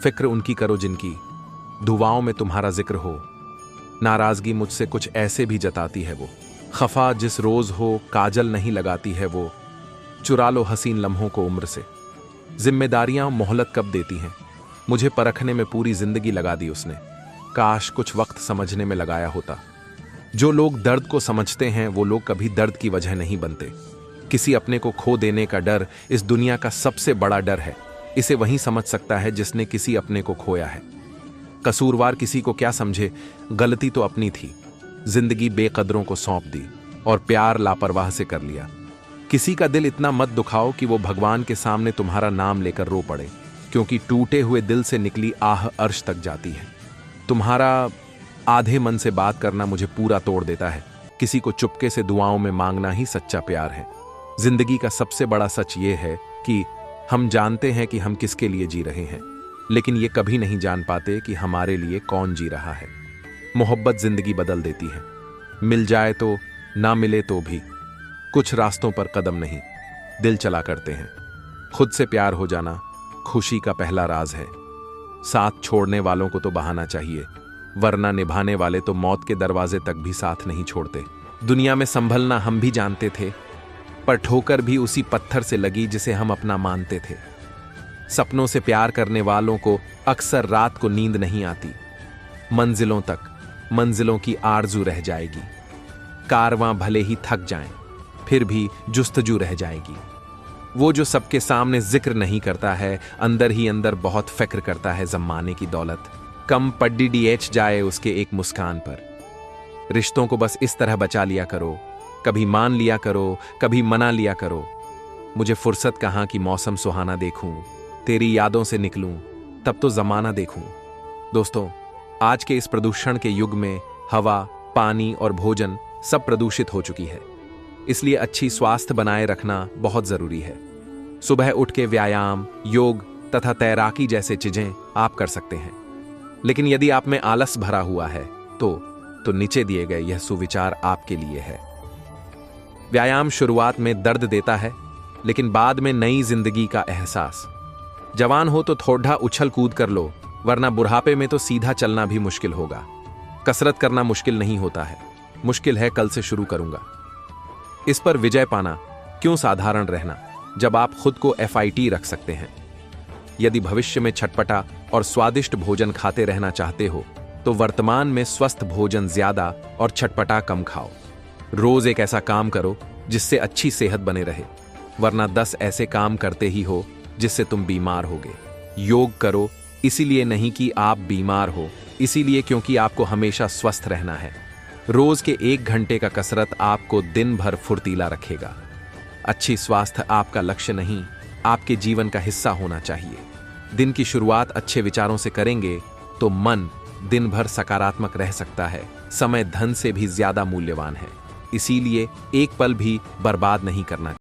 फिक्र उनकी करो जिनकी दुआओं में तुम्हारा जिक्र हो। नाराजगी मुझसे कुछ ऐसे भी जताती है वो। खफा जिस रोज हो काजल नहीं लगाती है वो। चुरा लो हसीन लम्हों को उम्र से। जिम्मेदारियां मोहलत कब देती हैं, मुझे परखने में पूरी जिंदगी लगा दी उसने। काश कुछ वक्त समझने में लगाया होता। जो लोग दर्द को समझते हैं वो लोग कभी दर्द की वजह नहीं बनते। किसी अपने को खो देने का डर इस दुनिया का सबसे बड़ा डर है। इसे वही समझ सकता है जिसने किसी अपने को खोया है। कसूरवार किसी को क्या समझे, गलती तो अपनी थी। जिंदगी बेकदरों को सौंप दी और प्यार लापरवाह से कर लिया। किसी का दिल इतना मत दुखाओ कि वो भगवान के सामने तुम्हारा नाम लेकर रो पड़े, क्योंकि टूटे हुए दिल से निकली आह अर्श तक जाती है। तुम्हारा आधे मन से बात करना मुझे पूरा तोड़ देता है। किसी को चुपके से दुआओं में मांगना ही सच्चा प्यार है। जिंदगी का सबसे बड़ा सच ये है कि हम जानते हैं कि हम किसके लिए जी रहे हैं, लेकिन ये कभी नहीं जान पाते कि हमारे लिए कौन जी रहा है। मोहब्बत जिंदगी बदल देती है। मिल जाए तो, ना मिले तो भी। कुछ रास्तों पर कदम नहीं, दिल चला करते हैं। खुद से प्यार हो जाना खुशी का पहला राज है। साथ छोड़ने वालों को तो बहाना चाहिए, वरना निभाने वाले तो मौत के दरवाजे तक भी साथ नहीं छोड़ते। दुनिया में संभलना हम भी जानते थे, पर ठोकर भी उसी पत्थर से लगी जिसे हम अपना मानते थे। सपनों से प्यार करने वालों को अक्सर रात को नींद नहीं आती। मंजिलों तक मंजिलों की आरजू रह जाएगी। कारवां भले ही थक जाएं, फिर भी जुस्तजू रह जाएगी। वो जो सबके सामने जिक्र नहीं करता है, अंदर ही अंदर बहुत फिक्र करता है जमाने की दौलत। कम पड्डी डीएच जाए उसके एक मुस्कान पर। रिश्तों को बस इस तरह बचा लिया करो, कभी मान लिया करो, कभी मना लिया करो। मुझे फुर्सत कहाँ कि मौसम सुहाना देखूं, तेरी यादों से निकलूं, तब तो जमाना देखूं। दोस्तों, आज के इस प्रदूषण के युग में हवा, पानी और भोजन सब प्रदूषित हो चुकी है। इसलिए अच्छी स्वास्थ्य बनाए रखना बहुत जरूरी है। सुबह उठ के व्यायाम, योग तथा तैराकी जैसे चीजें आप कर सकते हैं। लेकिन यदि आप में आलस भरा हुआ है तो नीचे दिए गए यह सुविचार आपके लिए है। व्यायाम शुरुआत में दर्द देता है, लेकिन बाद में नई जिंदगी का एहसास। जवान हो तो थोड़ा उछल कूद कर लो, वरना बुढ़ापे में तो सीधा चलना भी मुश्किल होगा। कसरत करना मुश्किल नहीं होता है, मुश्किल है कल से शुरू करूंगा। इस पर विजय पाना क्यों साधारण रहना, जब आप खुद को FIT रख सकते हैं। यदि भविष्य में छटपटा और स्वादिष्ट भोजन खाते रहना चाहते हो तो वर्तमान में स्वस्थ भोजन ज्यादा और छटपटा कम खाओ। रोज एक ऐसा काम करो जिससे अच्छी सेहत बने रहे, वरना 10 ऐसे काम करते ही हो जिससे तुम बीमार होगे। योग करो इसीलिए नहीं कि आप बीमार हो, इसीलिए क्योंकि आपको हमेशा स्वस्थ रहना है। रोज के 1 घंटे का कसरत आपको दिन भर फुर्तीला रखेगा। अच्छी स्वास्थ्य आपका लक्ष्य नहीं, आपके जीवन का हिस्सा होना चाहिए। दिन की शुरुआत अच्छे विचारों से करेंगे तो मन दिन भर सकारात्मक रह सकता है। समय धन से भी ज्यादा मूल्यवान है, इसीलिए एक पल भी बर्बाद नहीं करना।